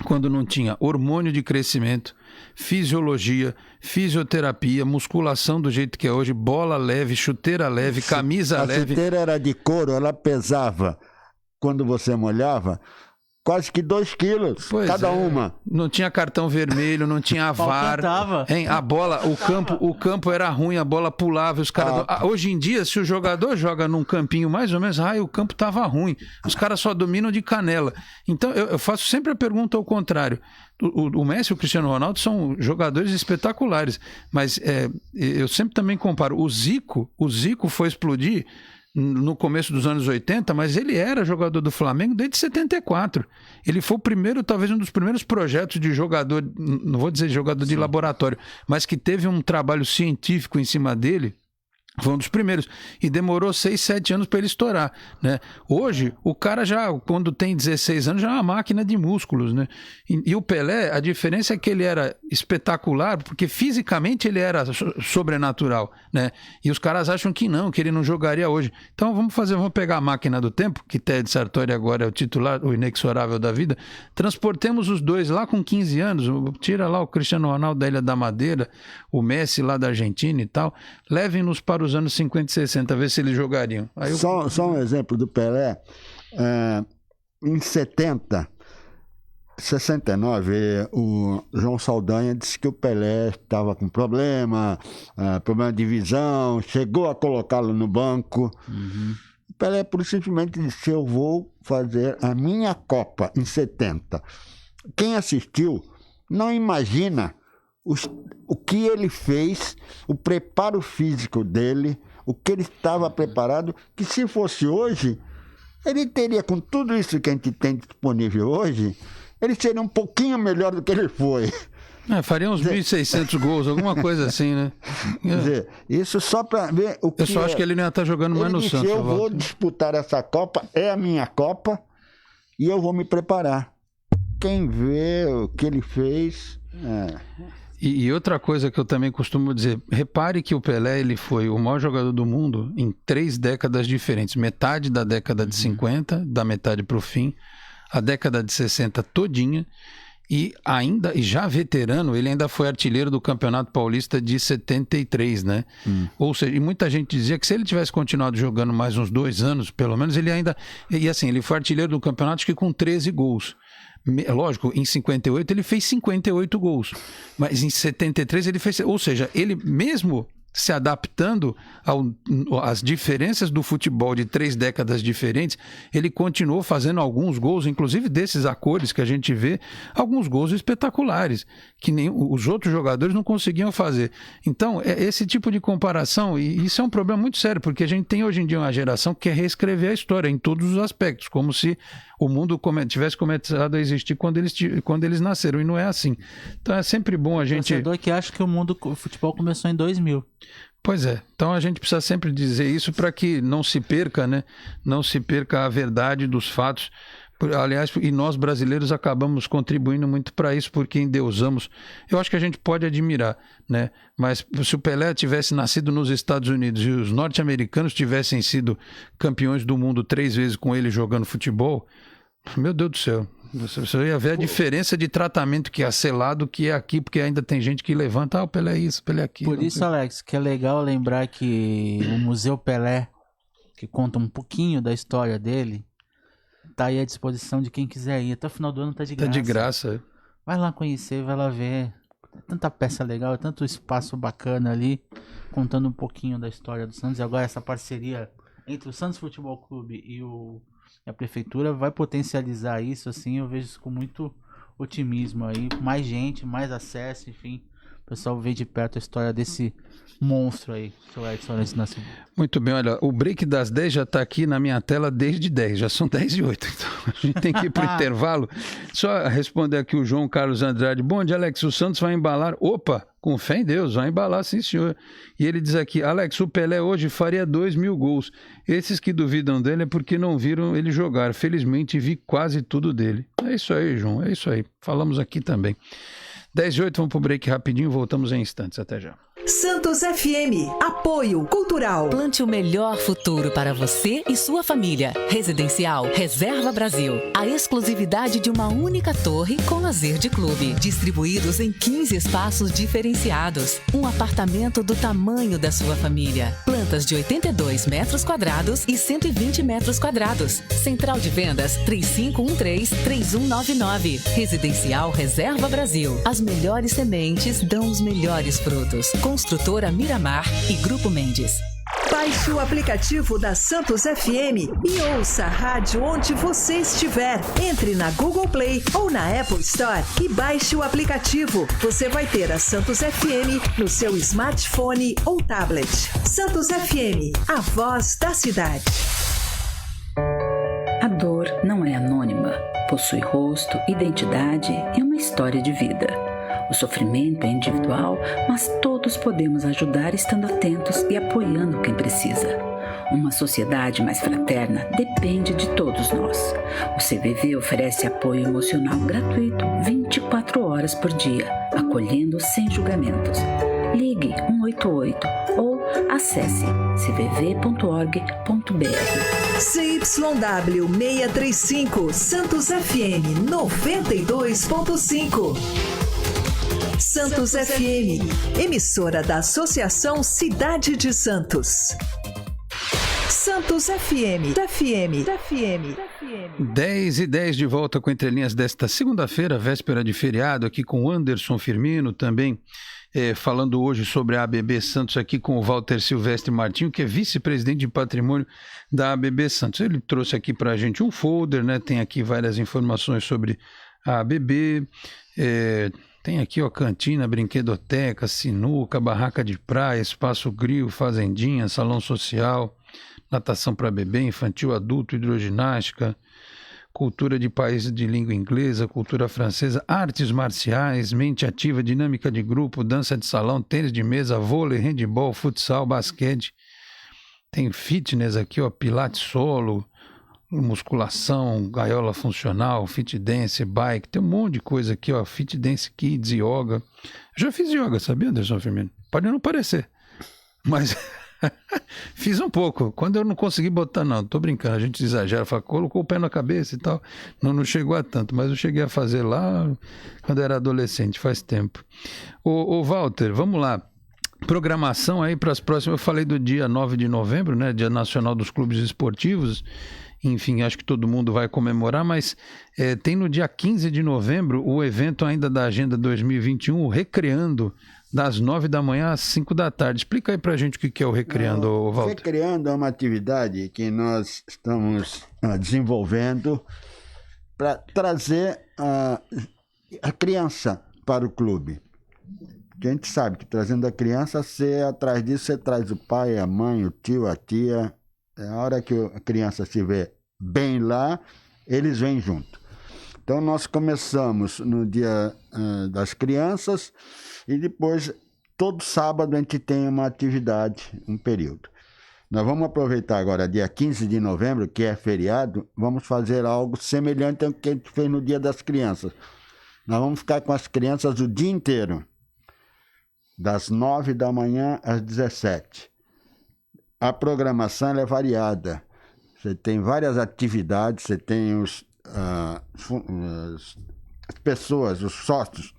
quando não tinha hormônio de crescimento, fisiologia, fisioterapia, musculação do jeito que é hoje, bola leve, chuteira leve, camisa leve. A chuteira era de couro, ela pesava, quando você molhava, quase que 2 quilos cada uma. Não tinha cartão vermelho, não tinha VAR. Hein? A bola, o campo era ruim, a bola pulava. Os caras. Hoje em dia, se o jogador joga num campinho mais ou menos, o campo tava ruim. Os caras só dominam de canela. Então eu faço sempre a pergunta ao contrário. O Messi e o Cristiano Ronaldo são jogadores espetaculares, mas eu sempre também comparo. O Zico foi explodir no começo dos anos 80, mas ele era jogador do Flamengo desde 74. Ele foi o primeiro, talvez um dos primeiros projetos de jogador, não vou dizer jogador de laboratório, mas que teve um trabalho científico em cima dele. Foi um dos primeiros. E demorou 6, 7 anos para ele estourar, né? Hoje, o cara já, quando tem 16 anos, já é uma máquina de músculos, né? E o Pelé, a diferença é que ele era espetacular, porque fisicamente ele era sobrenatural, né? E os caras acham que não, que ele não jogaria hoje. Então vamos pegar a máquina do tempo, que Ted Sartori agora é o titular, o inexorável da vida, transportemos os dois lá com 15 anos, tira lá o Cristiano Ronaldo da Ilha da Madeira, o Messi lá da Argentina e tal, levem-nos para os anos 50 e 60, ver se eles jogariam. Só um exemplo do Pelé. Em 69, o João Saldanha disse que o Pelé estava com problema de visão, chegou a colocá-lo no banco. O Pelé simplesmente disse: eu vou fazer a minha Copa em 70. Quem assistiu não imagina o que ele fez, o preparo físico dele, o que ele estava preparado, que se fosse hoje, ele teria, com tudo isso que a gente tem disponível hoje, ele seria um pouquinho melhor do que ele foi. Faria uns 1.600 gols, alguma coisa assim, né? Quer dizer, isso só para ver o que... Eu só acho que ele não ia estar jogando mais no Santos. Eu vou disputar essa Copa, é a minha Copa, e eu vou me preparar. Quem vê o que ele fez... E outra coisa que eu também costumo dizer, repare que o Pelé ele foi o maior jogador do mundo em 3 décadas diferentes. Metade da década de 50, da metade para o fim, a década de 60 todinha, e já veterano, ele ainda foi artilheiro do Campeonato Paulista de 73, né? Ou seja, e muita gente dizia que se ele tivesse continuado jogando mais uns 2 anos, pelo menos, ele ainda... E assim, ele foi artilheiro do campeonato acho que com 13 gols. Lógico, em 58 ele fez 58 gols, mas em 73 ele fez... Ou seja, ele mesmo se adaptando às diferenças do futebol de 3 décadas diferentes, ele continuou fazendo alguns gols, inclusive desses acordes que a gente vê, alguns gols espetaculares, que nem os outros jogadores não conseguiam fazer. Então, esse tipo de comparação, e isso é um problema muito sério, porque a gente tem hoje em dia uma geração que quer reescrever a história em todos os aspectos, como se o mundo tivesse começado a existir quando eles nasceram, e não é assim. Então é sempre bom a gente... Torcedor que acha que o futebol começou em 2000. Pois é, então a gente precisa sempre dizer isso para que não se perca, né? Não se perca a verdade dos fatos. Aliás, e nós brasileiros acabamos contribuindo muito para isso, porque endeusamos. Eu acho que a gente pode admirar, né? Mas se o Pelé tivesse nascido nos Estados Unidos e os norte-americanos tivessem sido campeões do mundo 3 vezes com ele jogando futebol, meu Deus do céu, você ia ver a diferença de tratamento que é selado que é aqui, porque ainda tem gente que levanta, o Pelé é isso, o Pelé é aquilo. Por isso, Alex, que é legal lembrar que o Museu Pelé, que conta um pouquinho da história dele, tá aí à disposição de quem quiser ir. Até o final do ano tá de graça. Tá de graça. Vai lá conhecer, vai lá ver. Tanta peça legal, tanto espaço bacana ali, contando um pouquinho da história do Santos. E agora essa parceria entre o Santos Futebol Clube e a prefeitura vai potencializar isso, assim, eu vejo isso com muito otimismo aí. Mais gente, mais acesso, enfim, o pessoal vê de perto a história desse monstro aí, seu Edson Nascimento. Muito bem, olha, o break das 10 já está aqui na minha tela desde 10, já são 10:08, então a gente tem que ir para o intervalo. Só responder aqui o João Carlos Andrade. Bom dia, Alex, o Santos vai embalar, opa, com fé em Deus, vai embalar sim, senhor. E ele diz aqui, Alex, o Pelé hoje faria 2.000 gols. Esses que duvidam dele é porque não viram ele jogar. Felizmente vi quase tudo dele. É isso aí, João, é isso aí. Falamos aqui também. 10:08, vamos pro break rapidinho, voltamos em instantes. Até já. Santos FM. Apoio Cultural. Plante o melhor futuro para você e sua família. Residencial Reserva Brasil. A exclusividade de uma única torre com lazer de clube. Distribuídos em 15 espaços diferenciados. Um apartamento do tamanho da sua família. Plantas de 82 metros quadrados e 120 metros quadrados. Central de vendas 3513-3199. Residencial Reserva Brasil. As melhores sementes dão os melhores frutos. Construtora Miramar e Grupo Mendes. Baixe o aplicativo da Santos FM e ouça a rádio onde você estiver. Entre na Google Play ou na Apple Store e baixe o aplicativo. Você vai ter a Santos FM no seu smartphone ou tablet. Santos FM, a voz da cidade. A dor não é anônima, possui rosto, identidade e uma história de vida. O sofrimento é individual, mas todos podemos ajudar estando atentos e apoiando quem precisa. Uma sociedade mais fraterna depende de todos nós. O CVV oferece apoio emocional gratuito 24 horas por dia, acolhendo sem julgamentos. Ligue 188 ou acesse cvv.org.br. CYW 635 Santos FM 92.5. Santos FM, emissora da Associação Cidade de Santos. Santos FM. 10:10 de volta com Entre Linhas desta segunda-feira, véspera de feriado, aqui com o Anderson Firmino, também falando hoje sobre a ABB Santos, aqui com o Walter Silvestre Martinho, que é vice-presidente de patrimônio da ABB Santos. Ele trouxe aqui para a gente um folder, né? Tem aqui várias informações sobre a ABB, tem aqui, ó, cantina, brinquedoteca, sinuca, barraca de praia, espaço grill, fazendinha, salão social, natação para bebê, infantil, adulto, hidroginástica, cultura de países de língua inglesa, cultura francesa, artes marciais, mente ativa, dinâmica de grupo, dança de salão, tênis de mesa, vôlei, handebol, futsal, basquete. Tem fitness aqui, ó, pilates solo, musculação, gaiola funcional, fit dance, bike, tem um monte de coisa aqui, ó, fit dance kids, yoga. Já fiz yoga, sabia, Anderson Firmino? Pode não parecer, mas fiz um pouco. Quando eu não consegui botar, não, tô brincando, a gente exagera, fala, colocou o pé na cabeça e tal, não chegou a tanto, mas eu cheguei a fazer lá quando era adolescente, faz tempo. Ô Walter, vamos lá. Programação aí para as próximas, eu falei do dia 9 de novembro, né, Dia Nacional dos Clubes Esportivos. Enfim, acho que todo mundo vai comemorar, mas tem no dia 15 de novembro o evento ainda da Agenda 2021, o Recreando, das 9 da manhã às 5 da tarde. Explica aí pra gente o que é o Recreando, Walter. Recreando é uma atividade que nós estamos desenvolvendo para trazer a criança para o clube. Porque a gente sabe que trazendo a criança, atrás disso você traz o pai, a mãe, o tio, a tia. A hora que a criança estiver bem lá, eles vêm junto. Então, nós começamos no dia das crianças e depois, todo sábado, a gente tem uma atividade, um período. Nós vamos aproveitar agora, dia 15 de novembro, que é feriado, vamos fazer algo semelhante ao que a gente fez no dia das crianças. Nós vamos ficar com as crianças o dia inteiro, das 9 da manhã às 17. A programação é variada. Você tem várias atividades, você tem as pessoas, os sócios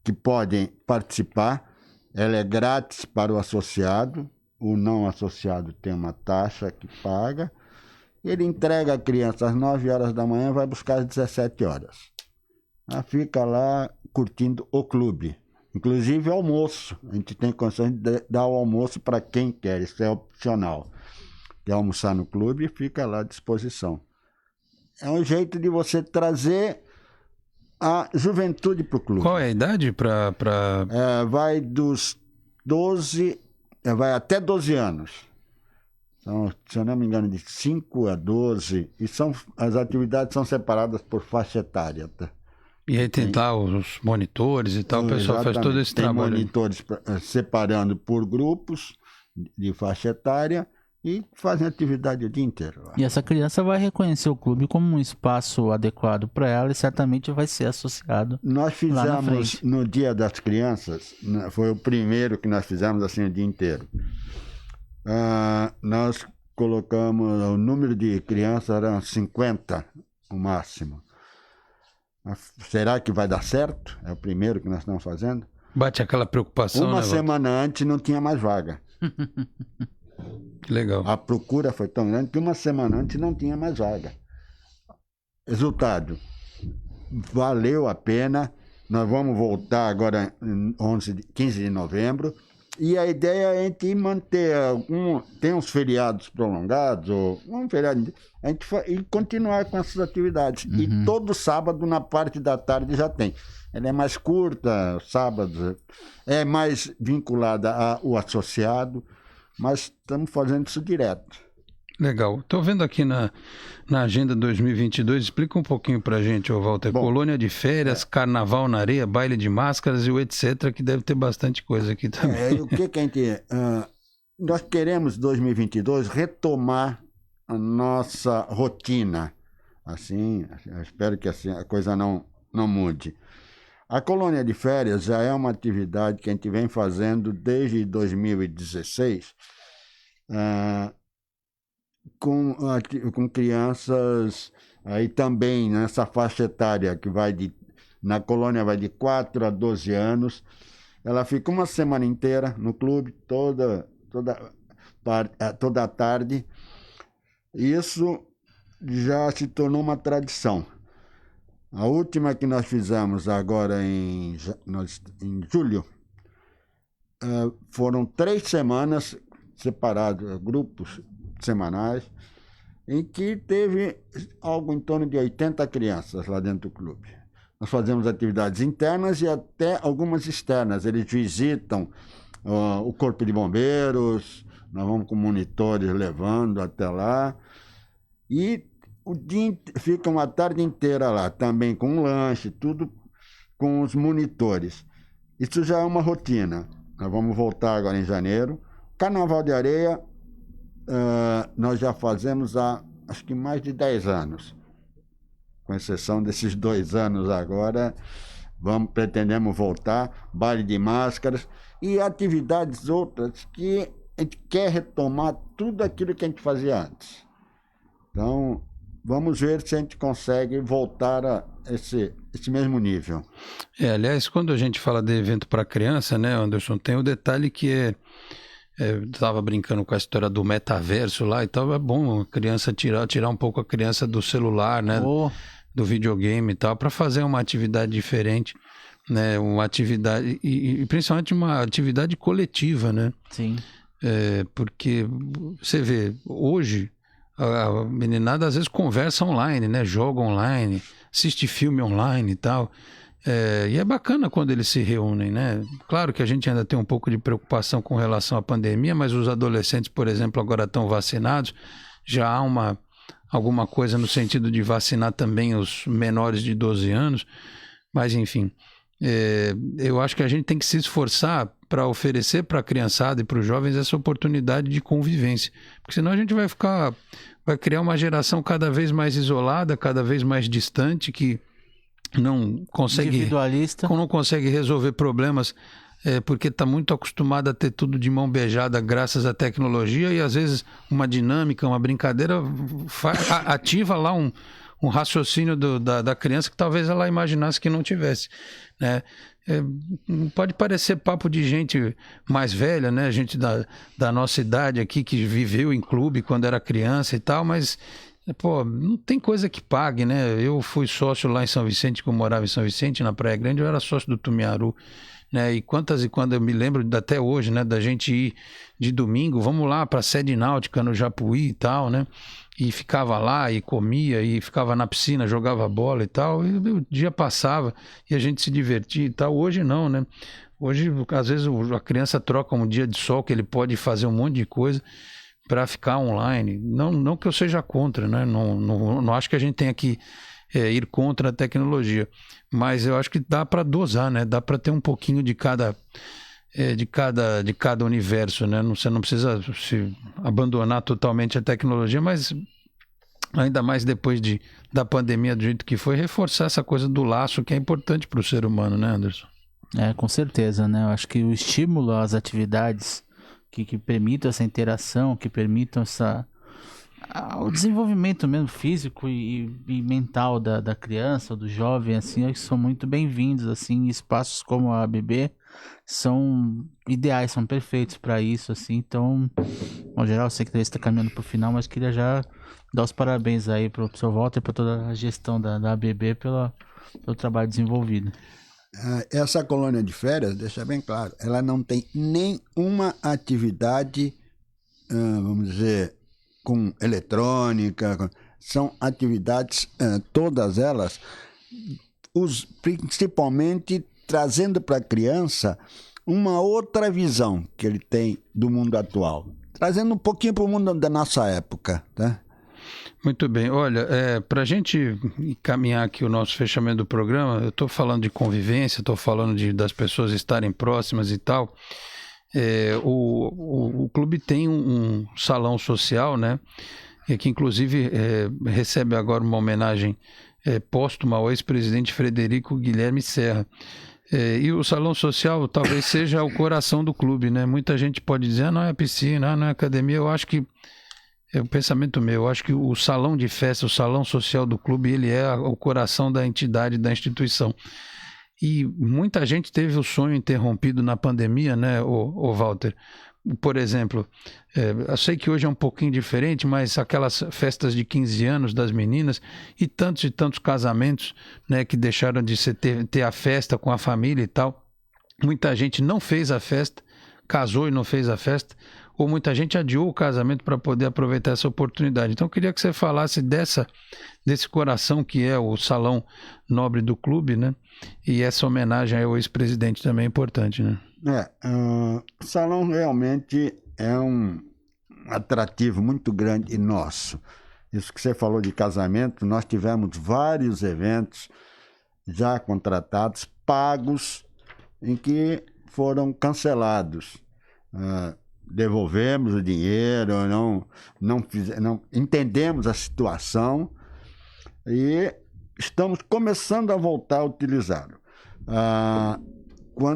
que podem participar. Ela é grátis para o associado. O não associado tem uma taxa que paga. Ele entrega a criança às 9 horas da manhã e vai buscar às 17 horas. Ela fica lá curtindo o clube. Inclusive almoço, a gente tem condições de dar o almoço para quem quer, isso é opcional. Quer almoçar no clube, fica lá à disposição. É um jeito de você trazer a juventude para o clube. Qual é a idade para... Vai dos 12, vai até 12 anos. Então, se eu não me engano, de 5 a 12. E as atividades são separadas por faixa etária. Tá? E aí tem lá os monitores e tal, o pessoal faz todo esse trabalho. Tem monitores separando por grupos de faixa etária e fazem atividade o dia inteiro. E essa criança vai reconhecer o clube como um espaço adequado para ela e certamente vai ser associado. Nós fizemos no Dia das Crianças, foi o primeiro que nós fizemos assim o dia inteiro. Nós colocamos, o número de crianças eram 50, o máximo. Será que vai dar certo? É o primeiro que nós estamos fazendo. Bate aquela preocupação, Uma semana antes não tinha mais vaga. Legal. A procura foi tão grande que uma semana antes não tinha mais vaga. Resultado, valeu a pena. Nós vamos voltar agora em 15 de novembro. E a ideia é a gente manter tem uns feriados prolongados, ou um feriado, e continuar com essas atividades. E todo sábado, na parte da tarde, já tem. Ela é mais curta, sábado, é mais vinculada ao associado, mas estamos fazendo isso direto. Legal. Estou vendo aqui na agenda 2022, explica um pouquinho para a gente, Walter. Bom, colônia de férias, carnaval na areia, baile de máscaras e o etc, que deve ter bastante coisa aqui também. O que a gente... nós queremos, 2022, retomar a nossa rotina. Assim, eu espero que assim, a coisa não mude. A colônia de férias já é uma atividade que a gente vem fazendo desde 2016, com crianças aí também nessa faixa etária que na colônia vai de 4 a 12 anos. Ela fica uma semana inteira no clube, toda a tarde. Isso já se tornou uma tradição. A última que nós fizemos agora em julho, foram 3 semanas separados, grupos semanais, em que teve algo em torno de 80 crianças lá dentro do clube. Nós fazemos atividades internas e até algumas externas. Eles visitam o Corpo de Bombeiros, nós vamos com monitores levando até lá, e ficam a tarde inteira lá, também com lanche, tudo com os monitores. Isso já é uma rotina. Nós vamos voltar agora em janeiro. Carnaval de Areia, nós já fazemos há, acho que mais de 10 anos. Com exceção desses 2 anos agora, pretendemos voltar. Baile de máscaras e atividades outras que a gente quer retomar tudo aquilo que a gente fazia antes. Então, vamos ver se a gente consegue voltar a esse mesmo nível. Aliás, quando a gente fala de evento para criança, né, Anderson, tem o detalhe que eu estava brincando com a história do metaverso lá e tal, é bom a criança tirar um pouco a criança do celular, né, do videogame e tal, para fazer uma atividade diferente, né, uma atividade, e principalmente uma atividade coletiva, né? Sim. Porque você vê, hoje, a meninada às vezes conversa online, né, joga online, assiste filme online e tal. E é bacana quando eles se reúnem, né? Claro que a gente ainda tem um pouco de preocupação com relação à pandemia, mas os adolescentes, por exemplo, agora estão vacinados. Já há alguma coisa no sentido de vacinar também os menores de 12 anos. Mas, enfim, eu acho que a gente tem que se esforçar para oferecer para a criançada e para os jovens essa oportunidade de convivência. Porque senão a gente vai criar uma geração cada vez mais isolada, cada vez mais distante, que não consegue resolver problemas porque está muito acostumado a ter tudo de mão beijada graças à tecnologia, e às vezes uma dinâmica, uma brincadeira ativa lá um raciocínio da criança que talvez ela imaginasse que não tivesse, né? Pode parecer papo de gente mais velha, né? Gente da nossa idade aqui que viveu em clube quando era criança e tal, mas pô, não tem coisa que pague, né? Eu fui sócio lá em São Vicente, que eu morava em São Vicente, na Praia Grande, eu era sócio do Tumiaru. né? E quando eu me lembro até hoje, né, da gente ir de domingo, vamos lá para a sede náutica no Japuí e tal, né? E ficava lá e comia e ficava na piscina, jogava bola e tal, e o dia passava e a gente se divertia e tal. Hoje não, né? Hoje, às vezes, a criança troca um dia de sol que ele pode fazer um monte de coisa para ficar online. Não que eu seja contra, né? Não acho que a gente tenha que ir contra a tecnologia, mas eu acho que dá para dosar, né? Dá para ter um pouquinho de cada universo, né? Você não precisa se abandonar totalmente a tecnologia, mas ainda mais depois da pandemia do jeito que foi, reforçar essa coisa do laço que é importante para o ser humano, né, Anderson? Com certeza, né? Eu acho que o estímulo às atividades que permitam essa interação, que permitam o desenvolvimento mesmo físico e mental da criança, do jovem, assim, acho que são muito bem-vindos, assim, espaços como a ABB são ideais, são perfeitos para isso, assim. Então, no geral, eu sei que está caminhando para o final, mas queria já dar os parabéns aí pro seu Walter e para toda a gestão da ABB pelo trabalho desenvolvido. Essa colônia de férias, deixa bem claro, ela não tem nenhuma atividade, vamos dizer, com eletrônica, são atividades, todas elas, principalmente trazendo para a criança uma outra visão que ele tem do mundo atual, trazendo um pouquinho para o mundo da nossa época, tá? Muito bem. Olha, para a gente encaminhar aqui o nosso fechamento do programa, eu estou falando de convivência, estou falando das pessoas estarem próximas e tal. O clube tem um salão social, né? Que inclusive recebe agora uma homenagem póstuma ao ex-presidente Frederico Guilherme Serra. E o salão social talvez seja o coração do clube, né? Muita gente pode dizer, não é piscina, não é academia. Eu acho que é um pensamento meu. Eu acho que o salão de festa, o salão social do clube, ele é o coração da entidade, da instituição. E muita gente teve o sonho interrompido na pandemia, né, o Walter? Por exemplo, eu sei que hoje é um pouquinho diferente, mas aquelas festas de 15 anos das meninas e tantos casamentos, né, que deixaram de ter a festa com a família e tal. Muita gente não fez a festa, casou e não fez a festa, ou muita gente adiou o casamento para poder aproveitar essa oportunidade. Então eu queria que você falasse desse coração que é o salão nobre do clube, né? E essa homenagem ao ex-presidente também é importante, né? O salão realmente é um atrativo muito grande nosso. Isso que você falou de casamento, nós tivemos vários eventos já contratados, pagos, em que foram cancelados. Devolvemos o dinheiro, não entendemos a situação e estamos começando a voltar a utilizá-lo.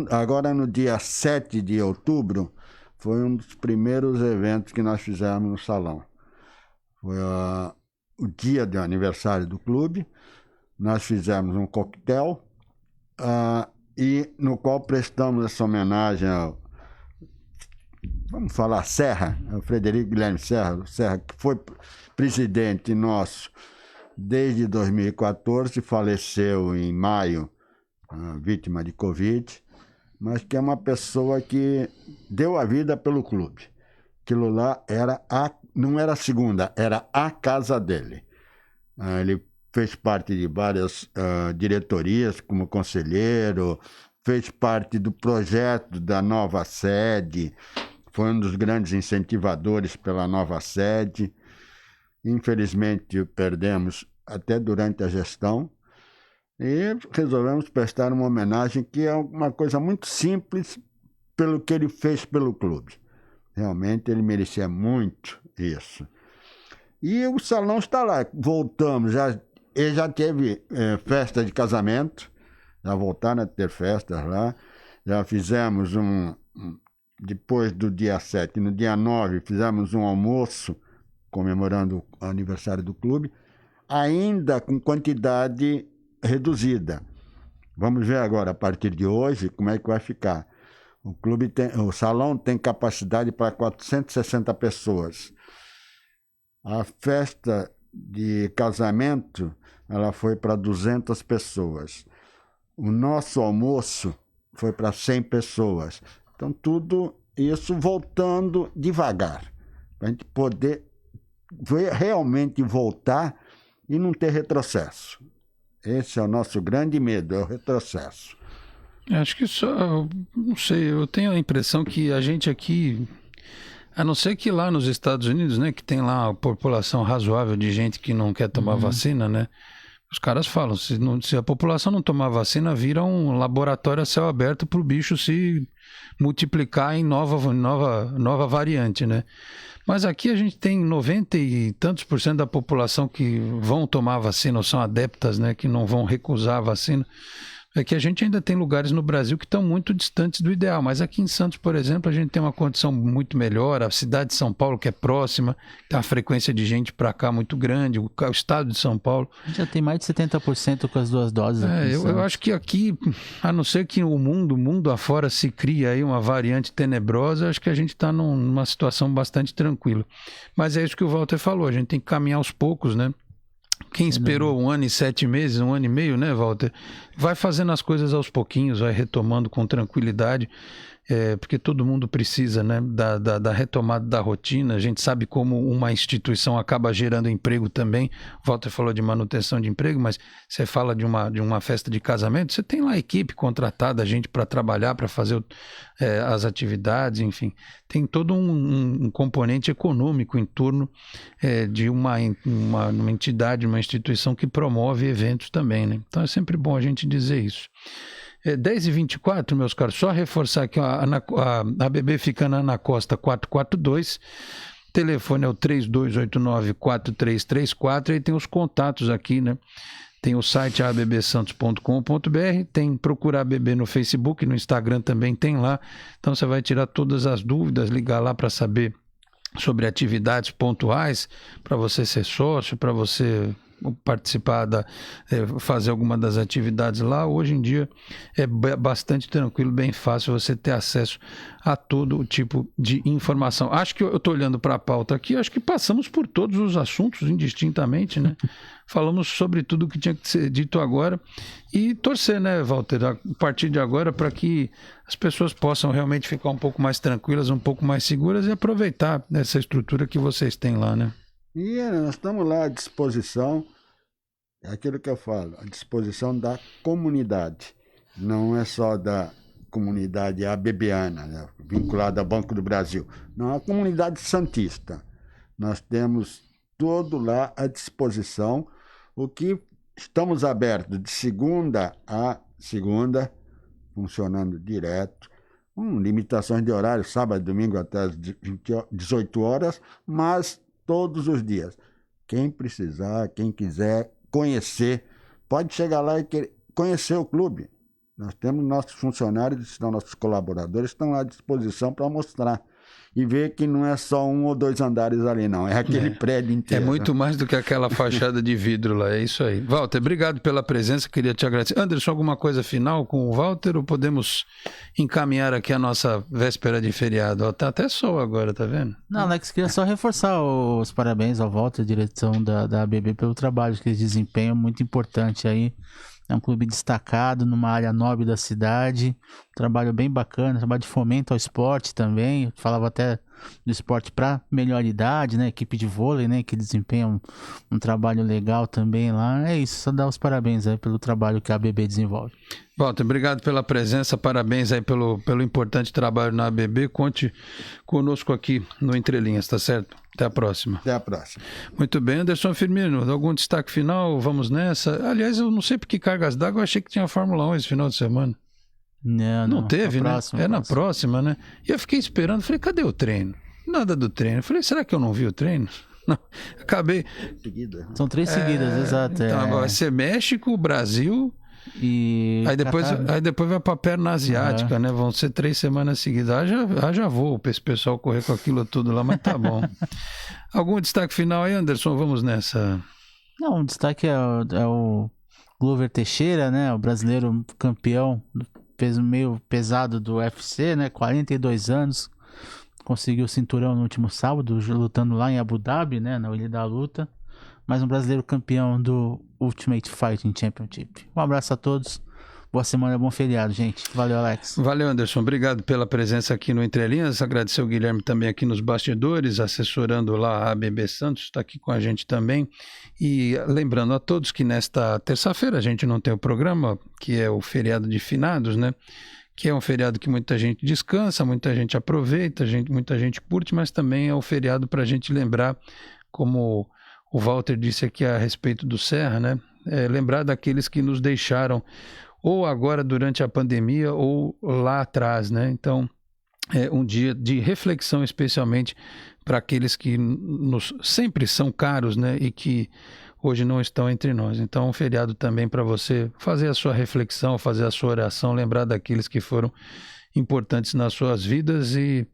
Agora, no dia 7 de outubro, foi um dos primeiros eventos que nós fizemos no salão. Foi o dia do aniversário do clube. Nós fizemos um coquetel e no qual prestamos essa homenagem ao, vamos falar, Serra, o Frederico Guilherme Serra, que foi presidente nosso desde 2014, faleceu em maio, vítima de Covid, mas que é uma pessoa que deu a vida pelo clube. Aquilo lá não era a segunda, era a casa dele. Ele fez parte de várias diretorias como conselheiro, fez parte do projeto da nova sede, foi um dos grandes incentivadores pela nova sede. Infelizmente, perdemos até durante a gestão e resolvemos prestar uma homenagem que é uma coisa muito simples pelo que ele fez pelo clube. Realmente, ele merecia muito isso. E o salão está lá. Voltamos, ele já teve festa de casamento, já voltaram a ter festas lá. Já fizemos depois do dia 7, no dia 9, fizemos um almoço comemorando o aniversário do clube, ainda com quantidade reduzida. Vamos ver agora, a partir de hoje, como é que vai ficar. O salão tem capacidade para 460 pessoas. A festa de casamento, ela foi para 200 pessoas. O nosso almoço foi para 100 pessoas. Então, tudo isso voltando devagar, para a gente poder realmente voltar e não ter retrocesso. Esse é o nosso grande medo, é o retrocesso. Acho que só, não sei, eu tenho a impressão que a gente aqui, a não ser que lá nos Estados Unidos, né, que tem lá a população razoável de gente que não quer tomar vacina, né, os caras falam, se a população não tomar vacina, vira um laboratório a céu aberto para o bicho se multiplicar em nova variante, né. Mas aqui a gente tem 90 e tantos % da população que vão tomar a vacina ou são adeptas, né, que não vão recusar a vacina. É que a gente ainda tem lugares no Brasil que estão muito distantes do ideal, mas aqui em Santos, por exemplo, a gente tem uma condição muito melhor, a cidade de São Paulo, que é próxima, tem uma frequência de gente para cá muito grande, o estado de São Paulo. Já tem mais de 70% com as 2 doses. Eu acho que aqui, a não ser que o mundo afora se cria aí uma variante tenebrosa, acho que a gente está numa situação bastante tranquila. Mas é isso que o Walter falou, a gente tem que caminhar aos poucos, né? Quem esperou 1 ano e 7 meses, 1 ano e meio, né, Walter? Vai fazendo as coisas aos pouquinhos, vai retomando com tranquilidade, porque todo mundo precisa, né, da retomada da rotina. A gente sabe como uma instituição acaba gerando emprego também. O Walter falou de manutenção de emprego, mas você fala de uma festa de casamento, você tem lá a equipe contratada, gente para trabalhar, para fazer as atividades, enfim. Tem todo um componente econômico em torno de uma entidade, uma instituição que promove eventos também, né? Então é sempre bom a gente dizer isso. 10h24, meus caros, só reforçar aqui, a ABB fica na Ana Costa 442, telefone é o 3289-4334, e tem os contatos aqui, né? Tem o site abbsantos.com.br, tem Procura ABB no Facebook, no Instagram também tem lá, então você vai tirar todas as dúvidas, ligar lá para saber sobre atividades pontuais, para você ser sócio, para você participar fazer alguma das atividades lá. Hoje em dia é bastante tranquilo, bem fácil você ter acesso a todo tipo de informação. Acho que eu estou olhando para a pauta aqui, acho que passamos por todos os assuntos indistintamente, né? Falamos sobre tudo que tinha que ser dito agora e torcer, né, Walter, a partir de agora, para que as pessoas possam realmente ficar um pouco mais tranquilas, um pouco mais seguras e aproveitar essa estrutura que vocês têm lá, né? E nós estamos lá à disposição, é aquilo que eu falo, à disposição da comunidade. Não é só da comunidade abebiana, né, vinculada ao Banco do Brasil. Não, é a comunidade santista. Nós temos todo lá à disposição, o que estamos abertos de segunda a segunda, funcionando direto, com limitações de horário, sábado e domingo até às 18 horas, mas todos os dias. Quem precisar, quem quiser conhecer, pode chegar lá e conhecer o clube. Nós temos nossos funcionários, nossos colaboradores, estão lá à disposição para mostrar. E ver que não é só 1 ou 2 andares ali, não. É aquele prédio inteiro. É muito mais do que aquela fachada de vidro lá, é isso aí. Walter, obrigado pela presença, queria te agradecer. Anderson, alguma coisa final com o Walter ou podemos encaminhar aqui a nossa véspera de feriado? Ó, tá até sol agora, tá vendo? Não, Alex, queria só reforçar os parabéns ao Walter, direção da ABB, pelo trabalho que eles desempenham, muito importante aí. É um clube destacado numa área nobre da cidade, um trabalho bem bacana, trabalho de fomento ao esporte também. Eu falava até do esporte para melhor idade, né? Equipe de vôlei, né? Que desempenha um trabalho legal também lá. É isso, só dar os parabéns aí pelo trabalho que a ABB desenvolve. Walter, obrigado pela presença, parabéns aí pelo importante trabalho na ABB. Conte conosco aqui no Entre Linhas, tá certo? Até a próxima. Até a próxima. Muito bem, Anderson Firmino, algum destaque final? Vamos nessa? Aliás, eu não sei por que cargas d'água, eu achei que tinha Fórmula 1 esse final de semana. Não teve, né? Próxima, na próxima, né? E eu fiquei esperando, falei, cadê o treino? Nada do treino. Falei, será que eu não vi o treino? Não, acabei. São 3 seguidas, exato. Então, vai ser México, Brasil... E aí depois vai pra perna asiática, né? Vão ser 3 semanas seguidas. Já vou pra esse pessoal correr com aquilo tudo lá, mas tá bom. Algum destaque final aí, Anderson? Vamos nessa. Não, o destaque é o Glover Teixeira, né? O brasileiro campeão do peso meio pesado do UFC, né? 42 anos. Conseguiu o cinturão no último sábado, lutando lá em Abu Dhabi, né? Na Ilha da Luta. Mais um brasileiro campeão do Ultimate Fighting Championship. Um abraço a todos. Boa semana, bom feriado, gente. Valeu, Alex. Valeu, Anderson. Obrigado pela presença aqui no Entre Linhas. Agradecer o Guilherme também aqui nos bastidores, assessorando lá a ABB Santos, está aqui com a gente também. E lembrando a todos que nesta terça-feira a gente não tem o programa, que é o feriado de finados, né? Que é um feriado que muita gente descansa, muita gente aproveita, muita gente curte, mas também é um feriado para a gente lembrar, como o Walter disse aqui a respeito do Serra, né? Lembrar daqueles que nos deixaram ou agora durante a pandemia ou lá atrás, né? Então, é um dia de reflexão, especialmente para aqueles que nos sempre são caros, né? E que hoje não estão entre nós. Então, um feriado também para você fazer a sua reflexão, fazer a sua oração, lembrar daqueles que foram importantes nas suas vidas e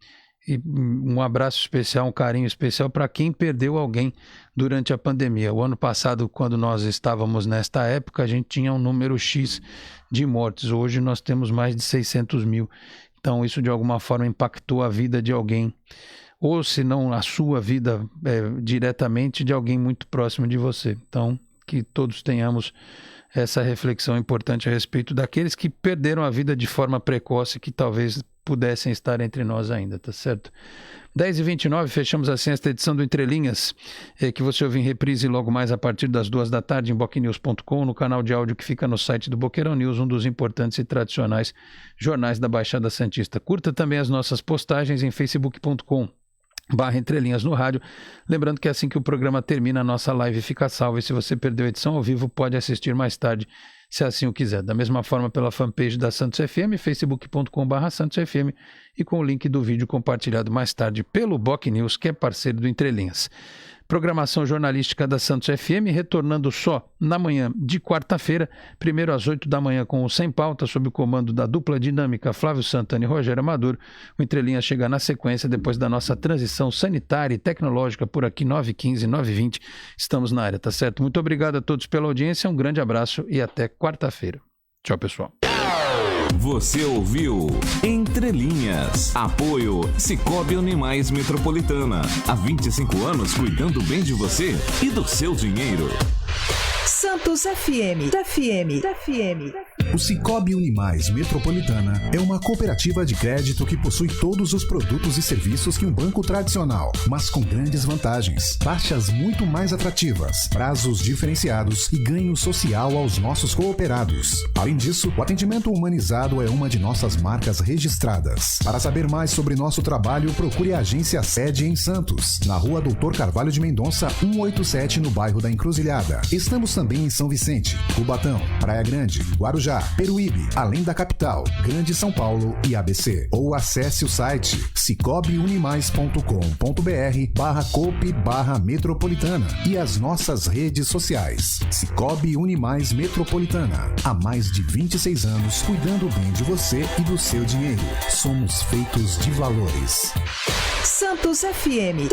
um abraço especial, um carinho especial para quem perdeu alguém durante a pandemia. O ano passado, quando nós estávamos nesta época, a gente tinha um número X de mortes. Hoje nós temos mais de 600 mil. Então, isso de alguma forma impactou a vida de alguém, ou se não a sua vida diretamente, de alguém muito próximo de você. Então, que todos tenhamos essa reflexão importante a respeito daqueles que perderam a vida de forma precoce, que talvez pudessem estar entre nós ainda, tá certo? 10h29, fechamos assim esta edição do Entre Linhas, que você ouve em reprise logo mais a partir das 2h em bocnews.com, no canal de áudio que fica no site do Boqueirão News, um dos importantes e tradicionais jornais da Baixada Santista. Curta também as nossas postagens em facebook.com/Entre Linhas no rádio. Lembrando que assim que o programa termina, a nossa live fica salva, e se você perdeu a edição ao vivo, pode assistir mais tarde, se assim o quiser. Da mesma forma pela fanpage da Santos FM, facebook.com/Santos FM, e com o link do vídeo compartilhado mais tarde pelo Boc News, que é parceiro do Entre Linhas. Programação jornalística da Santos FM, retornando só na manhã de quarta-feira, primeiro às 8 da manhã com o Sem Pauta, sob o comando da dupla dinâmica Flávio Santana e Rogério Amador. O Entre Linhas chega na sequência, depois da nossa transição sanitária e tecnológica, por aqui 9h15, 9h20, estamos na área, tá certo? Muito obrigado a todos pela audiência, um grande abraço e até quarta-feira. Tchau, pessoal. Você ouviu Entre Linhas. Apoio Sicoob Animais Metropolitana. Há 25 anos cuidando bem de você e do seu dinheiro. Santos FM. O Sicoob Unimais Metropolitana é uma cooperativa de crédito que possui todos os produtos e serviços que um banco tradicional, mas com grandes vantagens, taxas muito mais atrativas, prazos diferenciados e ganho social aos nossos cooperados. Além disso, o atendimento humanizado é uma de nossas marcas registradas. Para saber mais sobre nosso trabalho, procure a agência sede em Santos, na Rua Doutor Carvalho de Mendonça, 187, no bairro da Encruzilhada. Estamos também em São Vicente, Cubatão, Praia Grande, Guarujá, Peruíbe, além da capital, Grande São Paulo e ABC. Ou acesse o site sicoobiunimais.com.br/coop/metropolitana e as nossas redes sociais. Sicoob Unimais Metropolitana. Há mais de 26 anos cuidando bem de você e do seu dinheiro. Somos feitos de valores. Santos FM.